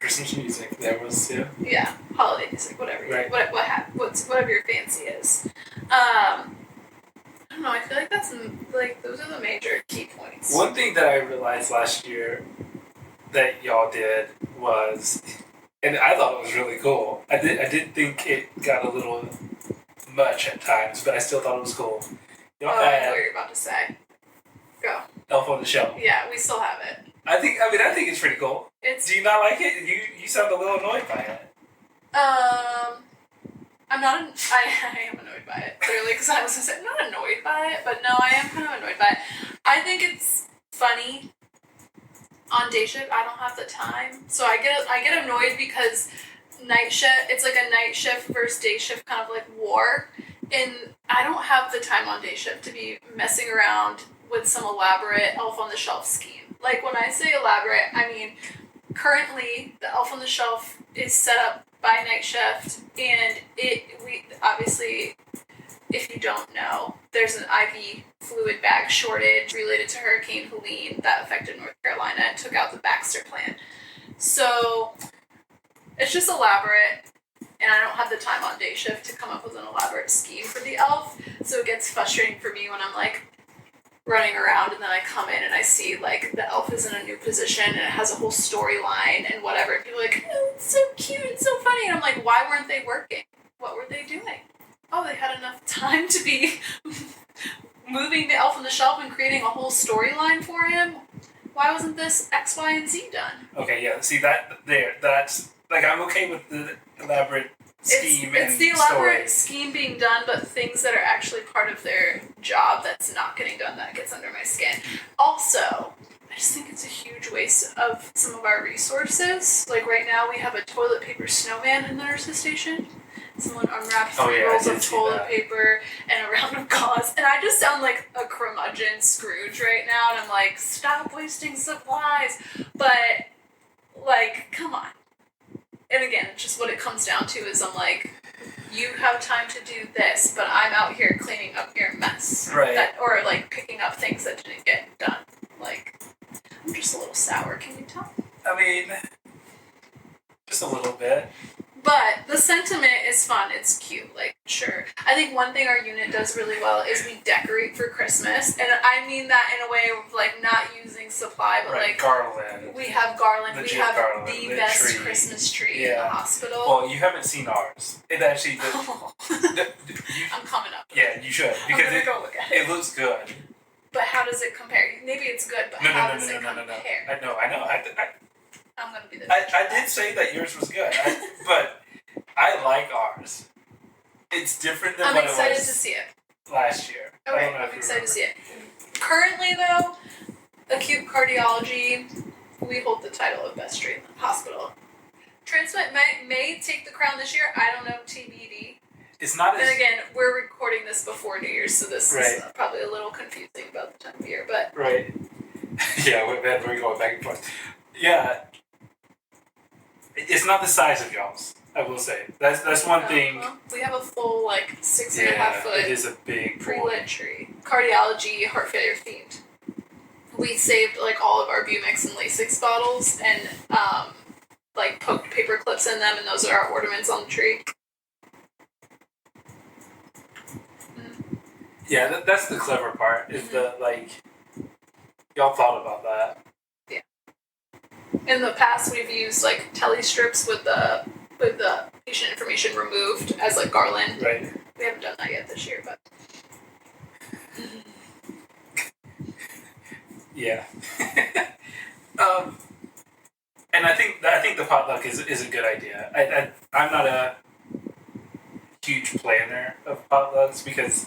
There was, yeah. Yeah, holiday music, whatever. Right. Whatever your fancy is. I don't know. I feel like that's like those are the major key points. One thing that I realized last year that y'all did was, and I thought it was really cool. I did think it got a little much at times, but I still thought it was cool. Y'all I know had what you're about to say. Go. Elf on the Shelf. Yeah, we still have it. I think it's pretty cool. Do you not like it? You sound a little annoyed by it. I'm not. I am annoyed by it, clearly, because I was gonna say I'm not annoyed by it, but no, I am kind of annoyed by it. I think it's funny. On day shift, I don't have the time, so I get annoyed because night shift. It's like a night shift versus day shift kind of like war, and I don't have the time on day shift to be messing around with some elaborate Elf on the Shelf scheme. Like when I say elaborate, I mean currently the Elf on the Shelf is set up by night shift, and we obviously, if you don't know, there's an IV fluid bag shortage related to Hurricane Helene that affected North Carolina and took out the Baxter plant. So it's just elaborate, and I don't have the time on day shift to come up with an elaborate scheme for the elf. So it gets frustrating for me when I'm like running around and then I come in and I see like the elf is in a new position and it has a whole storyline and whatever. And people are like, oh, it's so cute, it's so funny. And I'm like, why weren't they working? What were they doing? Oh, they had enough time to be moving the elf on the shelf and creating a whole storyline for him. Why wasn't this X, Y, and Z done? Okay, yeah. See that's like I'm okay with the elaborate scheme it's the elaborate scheme being done, but things that are actually part of their job that's not getting done that gets under my skin. Also, I just think it's a huge waste of some of our resources. Like right now, we have a toilet paper snowman in the nurse's station. Someone unwrapped 3 rolls of toilet paper and a round of gauze, and I just sound like a curmudgeon Scrooge right now, and I'm like, stop wasting supplies. But, like, come on. And again, just what it comes down to is I'm like, you have time to do this, but I'm out here cleaning up your mess. Right. Or, like, picking up things that didn't get done. Like, I'm just a little sour, can you tell? I mean, just a little bit. But the sentiment is fun. It's cute. Like, sure. I think one thing our unit does really well is we decorate for Christmas. And I mean that in a way of, like, not using supply, but, like... garland. We have garland. Legit we have garland, the best tree. Christmas tree in the hospital. Well, you haven't seen ours. It actually... I'm coming up. Yeah, you should. I'm Because gonna go look at it. It looks good. But how does it compare? Maybe it's good, but how does it compare? I know. I'm gonna be the I did say that yours was good, but I like ours. It's different than I'm what it was excited to see it. last year. Okay, I'm excited to see it. Currently, though, acute cardiology, we hold the title of best tree in the hospital. Transplant may take the crown this year. I don't know, TBD. It's not as... And again, we're recording this before New Year's, so this is probably a little confusing about the time of year, but... Right. Yeah, we're going back and forth. Yeah. It's not the size of y'all's, I will say. That's one thing. Well, we have a full, 6.5 foot... it is a big pre-lit tree. Cardiology, heart failure themed. We saved, all of our Bumix and Lasix bottles and, poked paper clips in them, and those are our ornaments on the tree. Yeah, that's the clever part, is that, y'all thought about that. Yeah. In the past, we've used, tele strips with the patient information removed as, garland. Right. We haven't done that yet this year, but... Yeah. And I think the potluck is a good idea. I'm not a huge planner of potlucks because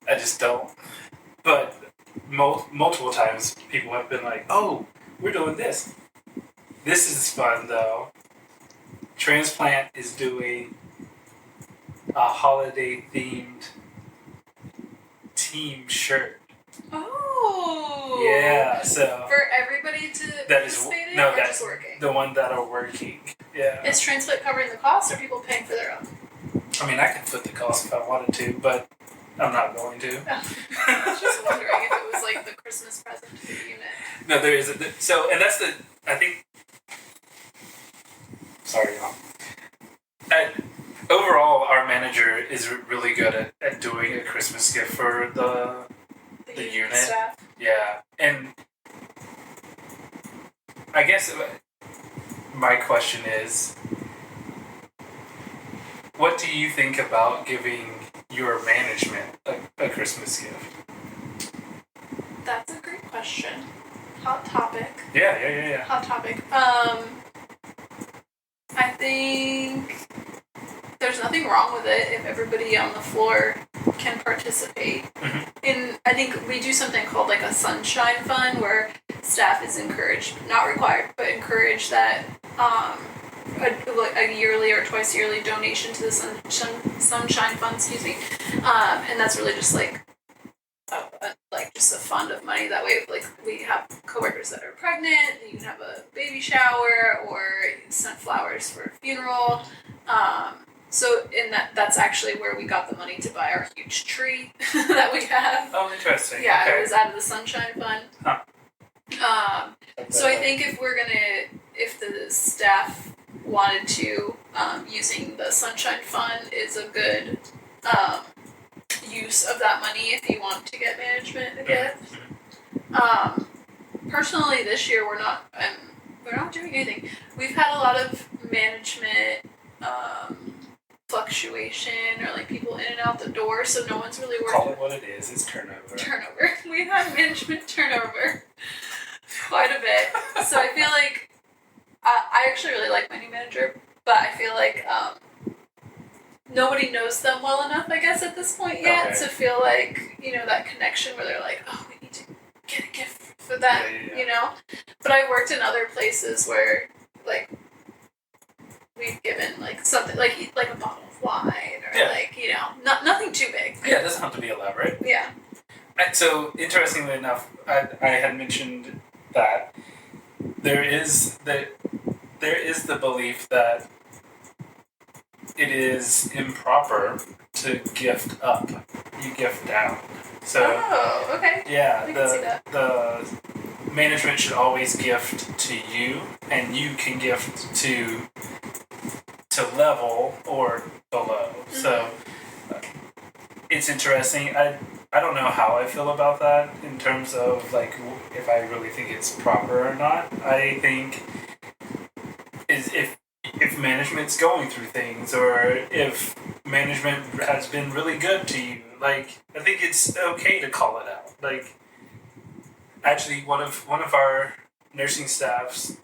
I just don't. But multiple times people have been like, "Oh, we're doing this. This is fun though." Transplant is doing a holiday themed team shirt. Oh. Yeah, so for everybody to participate in, or just working? The one that are working. Yeah. Is Transplant covering the cost, or are people paying for their own? I mean, I could foot the cost if I wanted to, but I'm not going to. I was just wondering if it was the Christmas present to the unit. No, there is and that's I think. Sorry, y'all. Overall, our manager is really good at doing a Christmas gift for the unit staff. Yeah, and I guess my question is, what do you think about giving your management a Christmas gift? That's a great question. Hot topic. Yeah. Hot topic. I think there's nothing wrong with it if everybody on the floor can participate. I think we do something called like a sunshine fund where staff is encouraged, not required, but encouraged that a yearly or twice yearly donation to the sunshine fund, and that's really just like just a fund of money. That way, like we have coworkers that are pregnant, you can have a baby shower or send flowers for a funeral. So that's actually where we got the money to buy our huge tree that we have. Oh, interesting. Yeah, okay. It was out of the sunshine fund. Huh. So I think if the staff wanted to, using the sunshine fund is a good use of that money if you want to get management a gift. Personally, this year we're not doing anything. We've had a lot of management fluctuation or like people in and out the door, so no one's really working. Call it what it is. It's turnover. We've had management turnover quite a bit. So I feel like I actually really like my new manager, but I feel like nobody knows them well enough, I guess, at this point yet to feel like, that connection where they're like, oh, we need to get a gift for them, But I worked in other places where, like, we've given, like, something, like a bottle of wine or, nothing too big. Yeah, it doesn't have to be elaborate. Yeah. So, interestingly enough, I had mentioned that there is the belief that it is improper to gift up. You gift down. So, okay. Yeah, I can see that. The management should always gift to you, and you can gift to level or below. Mm-hmm. So, it's interesting. I don't know how I feel about that in terms of like if I really think it's proper or not. I think if management's going through things or if management has been really good to you, like I think it's okay to call it out. Like actually one of our nursing staffs,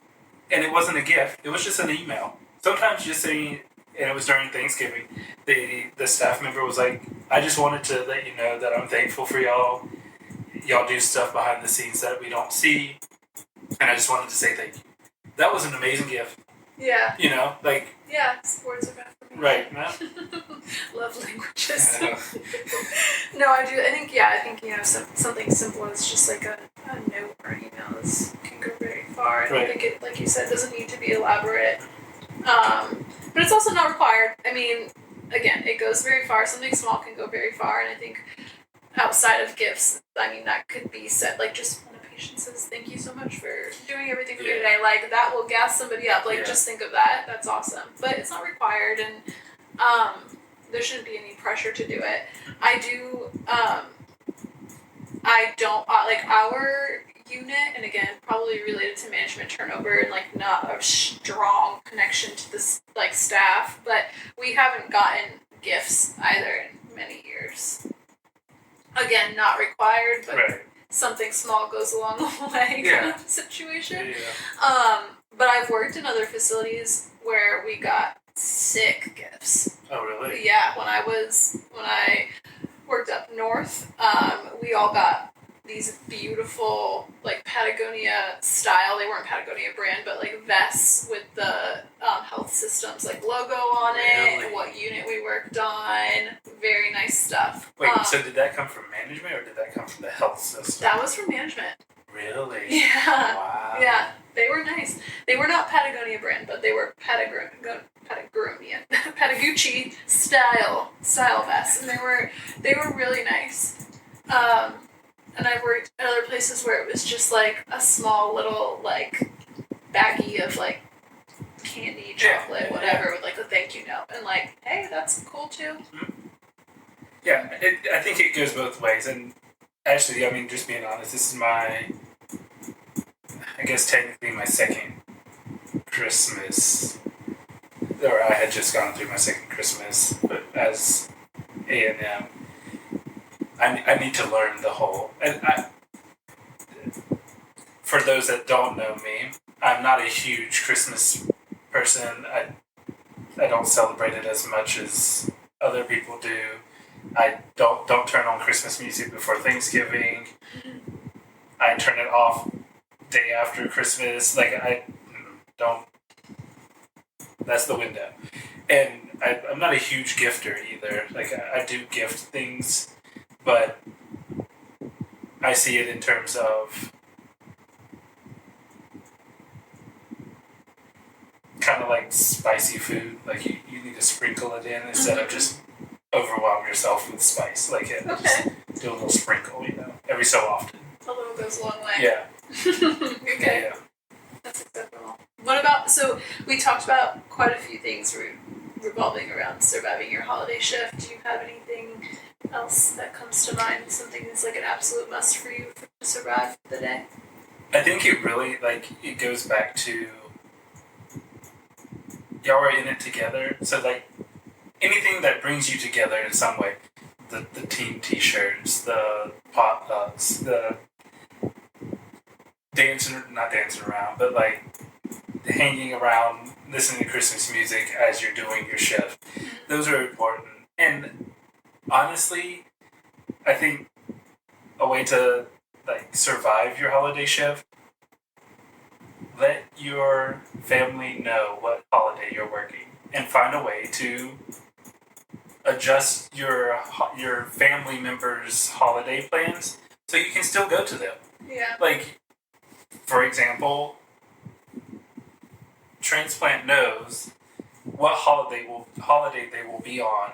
and it wasn't a gift, it was just an email. Sometimes just saying, and it was during Thanksgiving, the staff member was like, I just wanted to let you know that I'm thankful for y'all. Y'all do stuff behind the scenes that we don't see, and I just wanted to say thank you. That was an amazing gift. Yeah. Yeah, sports are bad for me. Right. No? Love languages. No, I do. I think something simple as just like a note or an email can go very far. I don't think it, like you said, doesn't need to be elaborate. But it's also not required. I mean, again, it goes very far. Something small can go very far, and I think outside of gifts, that could be said, like just when a patient says, thank you so much for doing everything for me today, like that will gas somebody up. Like just think of that. That's awesome. But it's not required, and there shouldn't be any pressure to do it. I don't like our unit, and again, probably related to management turnover and like not a strong connection to this like staff, but we haven't gotten gifts either in many years. Again, not required, but something small goes a long way kind of situation. Yeah. But I've worked in other facilities where we got sick gifts. Oh, really? Yeah, when I worked up north, we all got these beautiful, like, Patagonia style, they weren't Patagonia brand, but, like, vests with the health systems, like, logo on it, and what unit we worked on. Very nice stuff. Wait, so did that come from management, or did that come from the health system? That was from management. Really? Yeah. Wow. Yeah, they were nice. They were not Patagonia brand, but they were Patagonia, Patagucci style vests, and they were really nice. And I've worked at other places where it was just like a small little like baggie of like candy, chocolate, whatever, with like a thank you note, and like, hey, that's cool too. Yeah, I think it goes both ways, and actually, I mean, just being honest, this is I guess technically my second Christmas, or I had just gone through my second Christmas, but as A&M, I need to learn the whole, and for those that don't know me, I'm not a huge Christmas person. I don't celebrate it as much as other people do. I don't turn on Christmas music before Thanksgiving. I turn it off day after Christmas. Like, I don't. That's the window. And I'm not a huge gifter either. Like, I do gift things, but I see it in terms of kind of like spicy food. Like, you need to sprinkle it in instead of just overwhelm yourself with spice. Like, just do a little sprinkle, every so often. A little goes a long way. Yeah. Okay. Yeah. That's acceptable. What about, so we talked about quite a few things revolving around surviving your holiday shift. Do you have anything else that comes to mind? Something that's like an absolute must for you to survive the day? I think it really, it goes back to y'all are in it together. So, anything that brings you together in some way. The team t-shirts, the potlucks, the not dancing around, but hanging around, listening to Christmas music as you're doing your shift. Those are important. And honestly, I think a way to survive your holiday shift, let your family know what holiday you're working and find a way to adjust your family members' holiday plans so you can still go to them. Yeah. For example, Transplant knows what holiday they will be on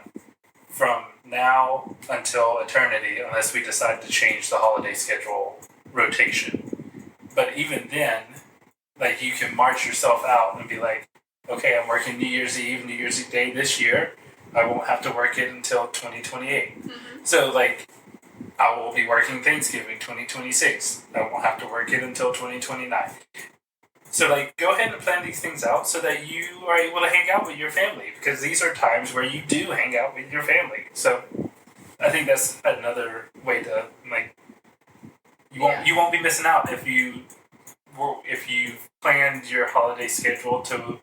from now until eternity, unless we decide to change the holiday schedule rotation. But even then, you can march yourself out and be like, okay, I'm working New Year's Eve, New Year's Day this year. I won't have to work it until 2028. Mm-hmm. So, I will be working Thanksgiving 2026. I won't have to work it until 2029. So, go ahead and plan these things out so that you are able to hang out with your family, because these are times where you do hang out with your family. So, I think that's another way to, you won't be missing out if you planned your holiday schedule to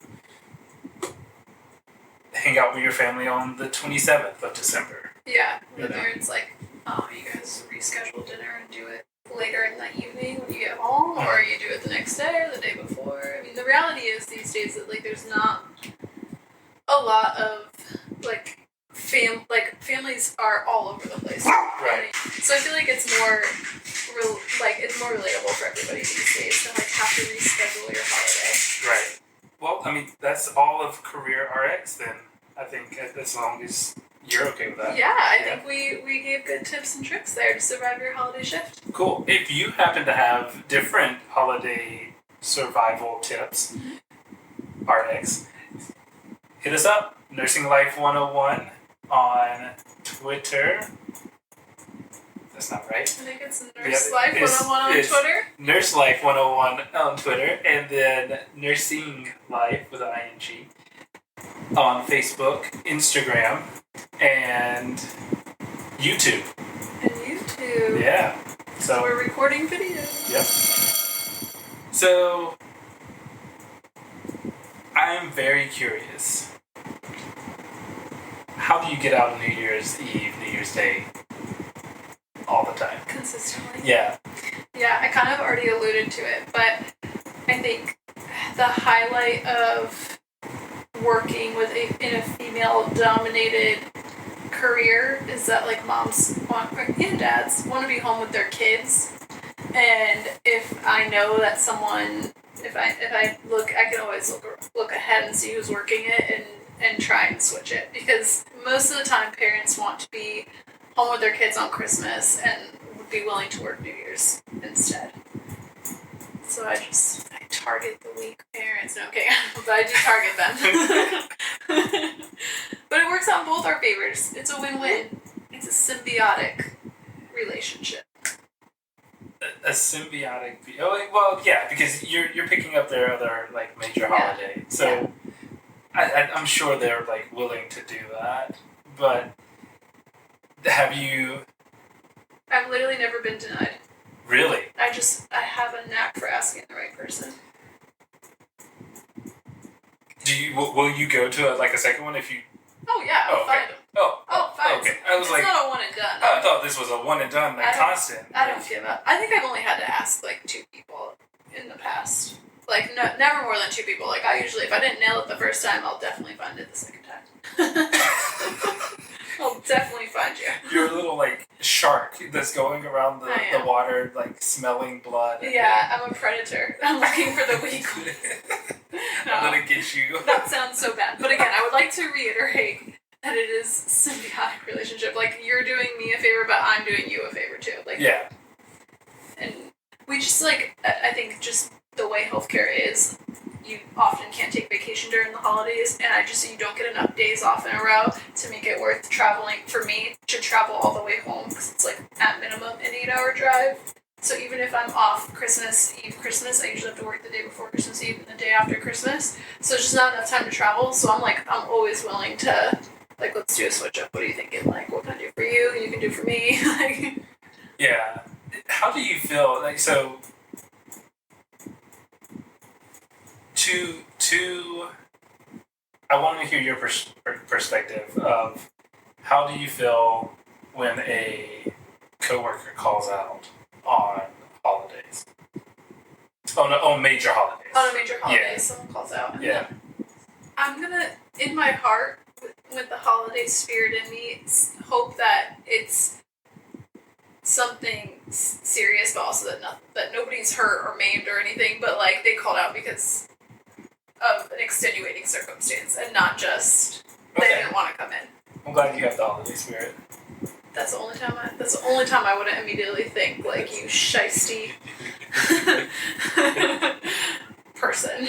hang out with your family on the 27th of December. Yeah, whether it's you guys reschedule dinner and do it later in the evening when you get home, or you do it the next day or the day before. I mean, the reality is these days that there's not a lot of families are all over the place. Right. So I feel like it's more it's more relatable for everybody these days to have to reschedule your holiday. Right. Well, I mean, that's all of Career RX then. I think, as long as you're okay with that. Yeah, I think we gave good tips and tricks there to survive your holiday shift. Cool. If you happen to have different holiday survival tips, RX, hit us up. Nursing Life 101 on Twitter. That's not right. I think it's Nurse Life 101 on Twitter. Nurse Life 101 on Twitter, and then Nursing Life with an ING on Facebook, Instagram, and YouTube. Yeah. So we're recording video. Yep. So I'm very curious. How do you get out New Year's Eve, New Year's Day all the time? Consistently. Yeah. Yeah, I kind of already alluded to it, but I think the highlight of working in a female-dominated career is that moms and dads want to be home with their kids, and if I know that someone, if I look, I can always look ahead and see who's working it and try and switch it, because most of the time parents want to be home with their kids on Christmas and would be willing to work New Year's instead. So I target the weak parents. No, okay, but I do target them. But it works out in both our favors. It's a win-win. It's a symbiotic relationship. A symbiotic. Well, yeah, because you're picking up their other like major holiday, so I'm sure they're like willing to do that. But have you? I've literally never been denied. Really? I have a knack for asking the right person. Will you go to a second one if you? Oh yeah, I'll find them. Fine. Okay. I was it's like, not a one and done. I thought this was a one and done, constant. I don't give up. I think I've only had to ask like 2 people in the past. Like never more than 2 people. Like I usually, if I didn't nail it the first time, I'll definitely find it the second time. I'll definitely find you. You're a little like shark that's going around the water, like smelling blood. Yeah, I'm a predator. I'm looking for the weak one. I'm gonna get you. That sounds so bad. But again, I would like to reiterate that it is symbiotic relationship. Like you're doing me a favor, but I'm doing you a favor too. Like yeah. And we just like I think just the way healthcare is, you often can't take vacation during the holidays, and you don't get enough days off in a row to make it worth traveling. For me, to travel all the way home because it's like at minimum an 8-hour drive. So even if I'm off Christmas Eve, I usually have to work the day before Christmas Eve and the day after Christmas. So it's just not enough time to travel. So I'm always willing to, like, let's do a switch up. What are you thinking? Like, what can I do for you? You can do for me. Like, yeah. How do you feel? Like, so, I want to hear your perspective of how do you feel when a coworker calls out on holidays? On major holidays. On a major holiday, someone calls out. Yeah. I'm gonna, in my heart, with the holiday spirit in me, hope that it's something serious, but also that nobody's hurt or maimed or anything, but like they called out because of an extenuating circumstance and not just they didn't want to come in. I'm glad you have the holiday spirit. That's the only time I wouldn't immediately think like you shisty person.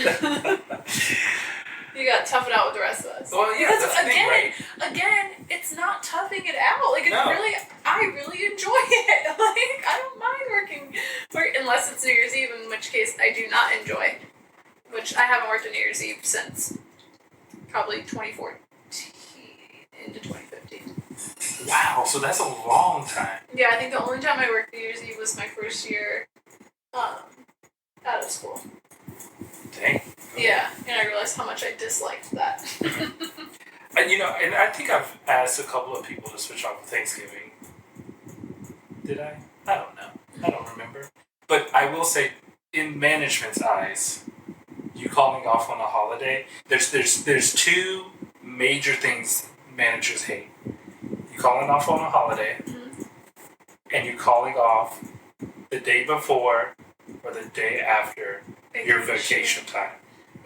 You got to tough it out with the rest of us. Well, yeah, because that's the thing, right? Again, it's not toughing it out. Like, I really enjoy it. Like, I don't mind work, unless it's New Year's Eve, in which case I do not enjoy. Which I haven't worked on New Year's Eve since probably 2014 into 2015. Wow, so that's a long time. Yeah, I think the only time I worked New Year's Eve was my first year out of school. Dang. Yeah, and I realized how much I disliked that. And I think I've asked a couple of people to switch off for Thanksgiving. Did I? I don't know. I don't remember. But I will say, in management's eyes, you calling off on a holiday, there's 2 major things managers hate. You calling off on a holiday, and you calling off the day before or the day after your vacation time.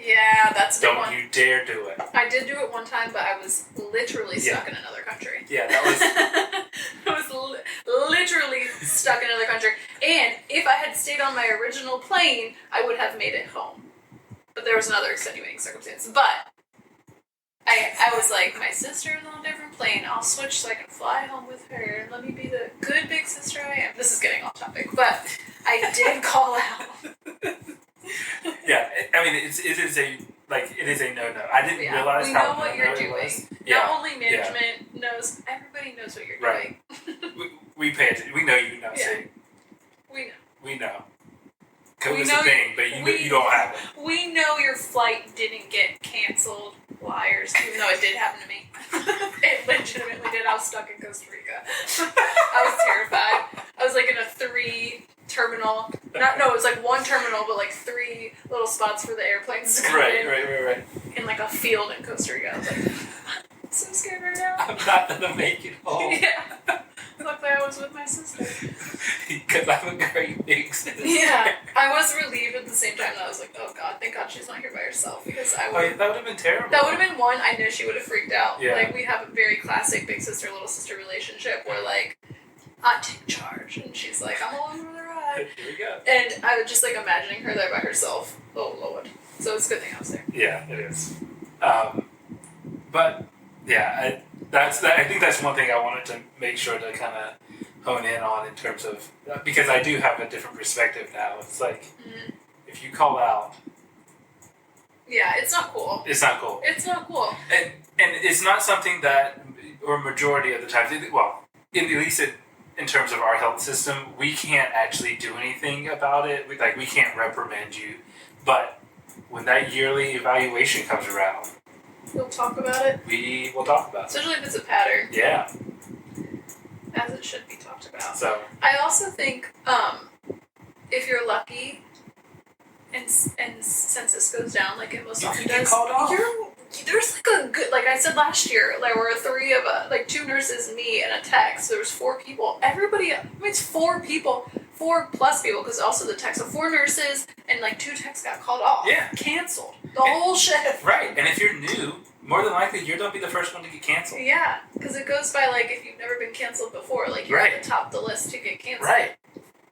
Yeah, that's a big one. Don't you dare do it. I did do it one time, but I was literally stuck in another country. Yeah, that was... I was literally stuck in another country. And if I had stayed on my original plane, I would have made it home. But there was another extenuating circumstance. But I was like, my sister is on a different plane. I'll switch so I can fly home with her. And let me be the good big sister I am. This is getting off topic. But I did call out. Yeah, I mean, it is a no-no. I didn't realize we how know what you're doing. Was. Not only management knows, everybody knows what you're doing. We pay attention. We know you know. Yeah. See, we know. Code is a thing, but you don't have it. We know your flight didn't get canceled. Liars. Even though it did happen to me. It legitimately did. I was stuck in Costa Rica. I was terrified. I was like in a 3 terminal. It was like 1 terminal, but like 3 little spots for the airplanes to come in. Right. In like a field in Costa Rica. I was like, I'm so scared right now. I'm not gonna make it home. Yeah. Luckily I was with my sister. Because I'm a great big sister. Yeah. I was relieved at the same time that I was like, oh god, thank god she's not here by herself. Because that would have been terrible. That would have been one, I know she would have freaked out. Yeah. Like, we have a very classic big sister, little sister relationship where, like, I take charge. And she's like, I'm along for the ride. Here we go. And I was just like imagining her there by herself. Oh, Lord. So it's a good thing I was there. Yeah, it is. But yeah, I think that's one thing I wanted to make sure to kind of hone in on in terms of, because I do have a different perspective now. It's like, if you call out, yeah, it's not cool. it's not cool. It's not cool. And it's not something that, or majority of the time, well, at least in terms of our health system, we can't actually do anything about it. We can't reprimand you. But when that yearly evaluation comes around, We'll talk about it. we will talk about it. Especially if it's a pattern. Yeah. As it should be talked about. So I also think if you're lucky and census goes down like it most often can get does, called off. there's like a good, like I said last year, there were 3 of us, like 2 nurses, me, and a tech, so there was 4 people. Everybody, I mean, it's 4 people, 4+ people, because also the tech, so 4 nurses and like 2 techs got called off. Yeah. Canceled. The whole shift. right, and if you're new, more than likely you're gonna be the first one to get canceled. Yeah, because it goes by like if you've never been canceled before, like you're Right. at the top of the list to get canceled. Right.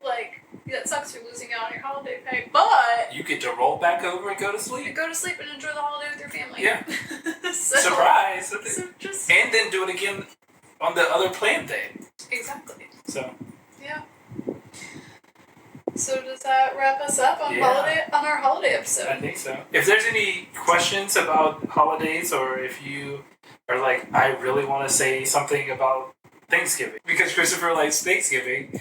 Like, that sucks, you're losing out on your holiday pay, but You get to roll back over and go to you sleep. go to sleep and enjoy the holiday with your family. Yeah. so, Surprise! So just And then do it again on the other planned day. exactly. So Yeah. So does that wrap us up on Yeah. our holiday I episode? think so. If there's any questions about holidays, or if you are like, I really want to say something about Thanksgiving, because Christopher likes Thanksgiving,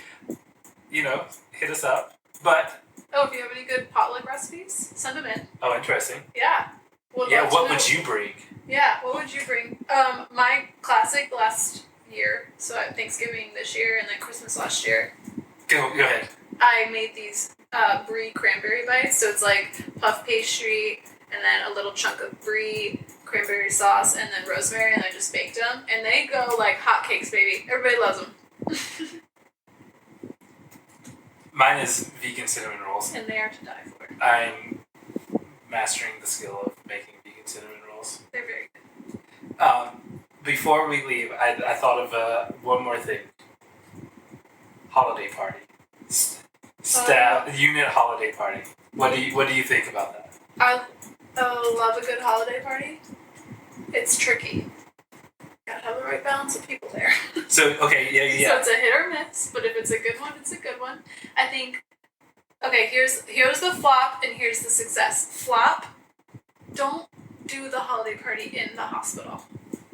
hit us up. But Oh, if you have any good potluck recipes, send them in. oh, interesting. Yeah. Would Yeah, love to what know. would you bring? Yeah, what would you bring? My classic last year, so at Thanksgiving this year and then Christmas last year, Go ahead. I made these brie cranberry bites. So it's like puff pastry and then a little chunk of brie, cranberry sauce, and then rosemary, and I just baked them. And they go like hotcakes, baby. Everybody loves them. Mine is vegan cinnamon rolls. And they are to die for. I'm mastering the skill of making vegan cinnamon rolls. They're very good. Before we leave, I thought of one more thing. Holiday party. Staff unit holiday party. What do you think about that? I love a good holiday party. It's tricky. Gotta have the right balance of people there. So okay, yeah. So it's a hit or miss, but if it's a good one, it's a good one. I think. Okay, here's the flop and here's the success. Flop. Don't do the holiday party in the hospital.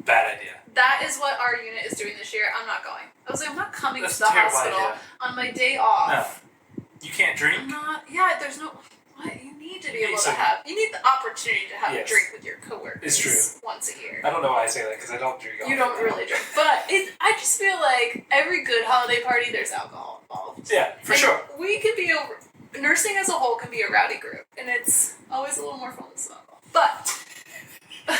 Bad idea. That is what our unit is doing this year. I'm not going. I was like, I'm not coming That's to the a terrible hospital idea. on my day off. No. You can't drink? I'm not. Yeah, there's no. What? You need to be You need able to some- have. You need the opportunity to have Yes. a drink with your coworkers. It's true. Once a year. I don't know why I say that, because I don't drink. You don't really drink, but I just feel like every good holiday party, there's alcohol involved. Yeah, for And sure. We could be nursing as a whole can be a rowdy group, and it's always a little more fun than some alcohol. But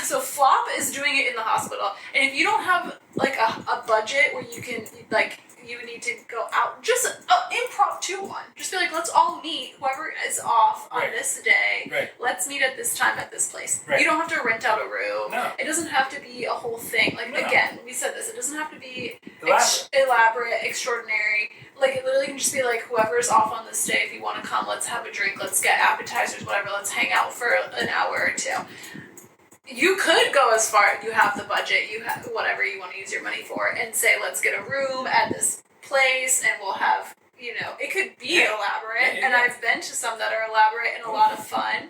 so flop is doing it in the hospital, and if you don't have like a budget where you can like. You would need to go out, just an impromptu one. Just be like, let's all meet, whoever is off on Right. this day. Right. Let's meet at this time at this place. Right. You don't have to rent out a room. No. It doesn't have to be a whole thing. Like, No. again, we said this, it doesn't have to be Elaborate. elaborate, extraordinary. Like, it literally can just be like, whoever's off on this day, if you want to come, let's have a drink, let's get appetizers, whatever, let's hang out for an hour or two. You could go as far, you have the budget, you have whatever you want to use your money for, and say, let's get a room at this place, and we'll have, it could be elaborate, Yeah. and I've been to some that are elaborate and a lot of fun,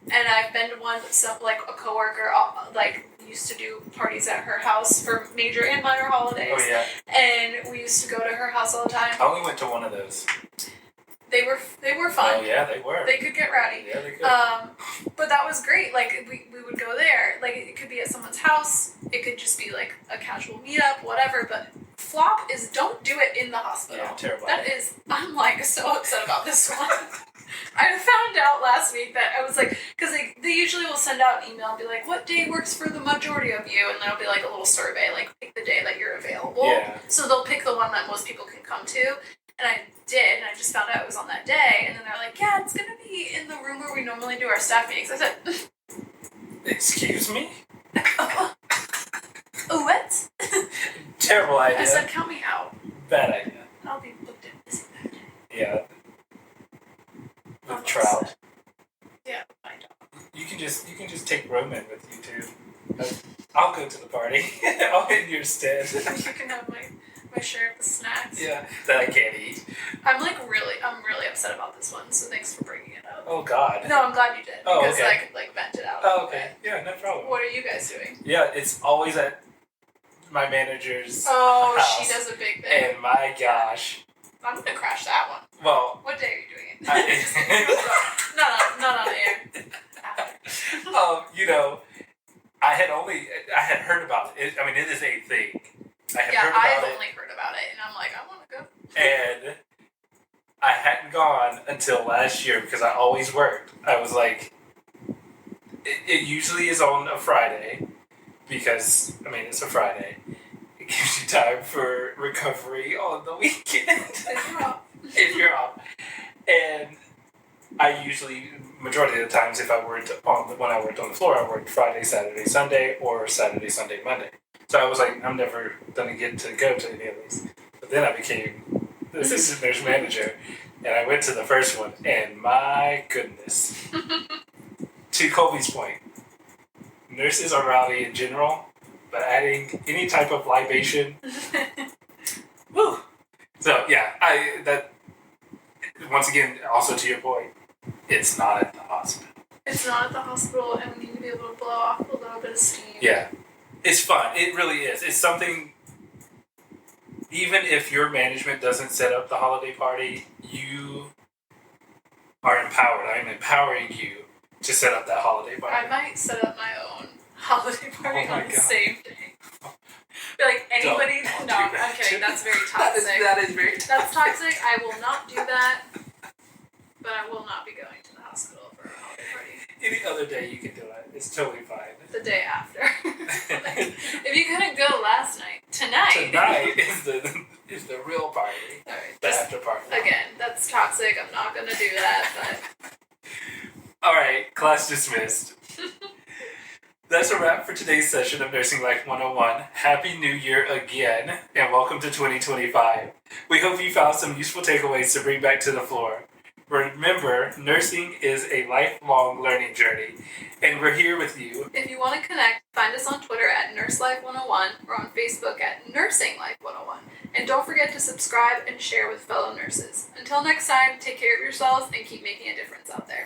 and I've been to one, some, like, a coworker, like, used to do parties at her house for major and minor holidays, Oh yeah. and we used to go to her house all the time. I only went to one of those. They were Oh fun. yeah, they were. They could get rowdy. Yeah, they could. But that was great. Like, we would go there. Like, it could be at someone's house. It could just be, like, a casual meetup, whatever. But flop is don't do it in the hospital. Yeah, terrible. That is, I'm, like, so upset about this one. I found out last week that I was, like, because they usually will send out an email and be like, what day works for the majority of you? And there'll be, like, a little survey, like, pick the day that you're available. Yeah. So they'll pick the one that most people can come to. And I did, and I just found out it was on that day. And then they're like, yeah, it's going to be in the room where we normally do our staff meetings. I said, Excuse me? what? Terrible idea. I said, count me out. Bad idea. Trout. Yeah, I don't. You can just take Roman with you too. I'll go to the party. I'll hit your stead. You can have my share of the snacks. Yeah, that I can't eat. I'm really upset about this one, so thanks for bringing it up. Oh God. No, I'm glad you did. Oh, because okay. I could vent it out. Oh, okay. Yeah, no problem. What are you guys doing? Yeah, it's always at my manager's house. She does a big thing. And my gosh. I'm gonna crash that one. Well. What day are you doing it? not on air. I had heard about it. I mean, it is a thing. I've only heard about it, and I'm like, I want to go. And I hadn't gone until last year because I always worked. I was like, it usually is on a Friday because, I mean, it's a Friday. It gives you time for recovery on the weekend. If you're off. And I usually, majority of the times, when I worked on the floor, I worked Friday, Saturday, Sunday, or Saturday, Sunday, Monday. So I was like, I'm never going to get to go to any of these. But then I became the assistant nurse manager, and I went to the first one, and my goodness. To Colby's point, nurses are rowdy in general, but adding any type of libation, woo. So yeah, once again, also to your point, it's not at the hospital. It's not at the hospital, and we need to be able to blow off a little bit of steam. Yeah. It's fun. It really is. It's something, even if your management doesn't set up the holiday party, you are empowered. I'm empowering you to set up that holiday party. I might set up my own holiday party on the same day. Be like, anybody? Don't no, do I'm that. kidding. That's very toxic. That is very toxic. That's toxic. I will not do that. But I will not be going to the hospital for a holiday party. Any other day you can do it. It's totally fine. The day after. If you couldn't go last night, tonight is the real party. Alright, The after party. Again, that's toxic. I'm not gonna do that, but Alright, class dismissed. That's a wrap for today's session of Nursing Life 101. Happy New Year again, and welcome to 2025. We hope you found some useful takeaways to bring back to the floor. Remember, nursing is a lifelong learning journey, and we're here with you. If you want to connect, find us on Twitter at NurseLife101 or on Facebook at NursingLife101. And don't forget to subscribe and share with fellow nurses. Until next time, take care of yourselves and keep making a difference out there.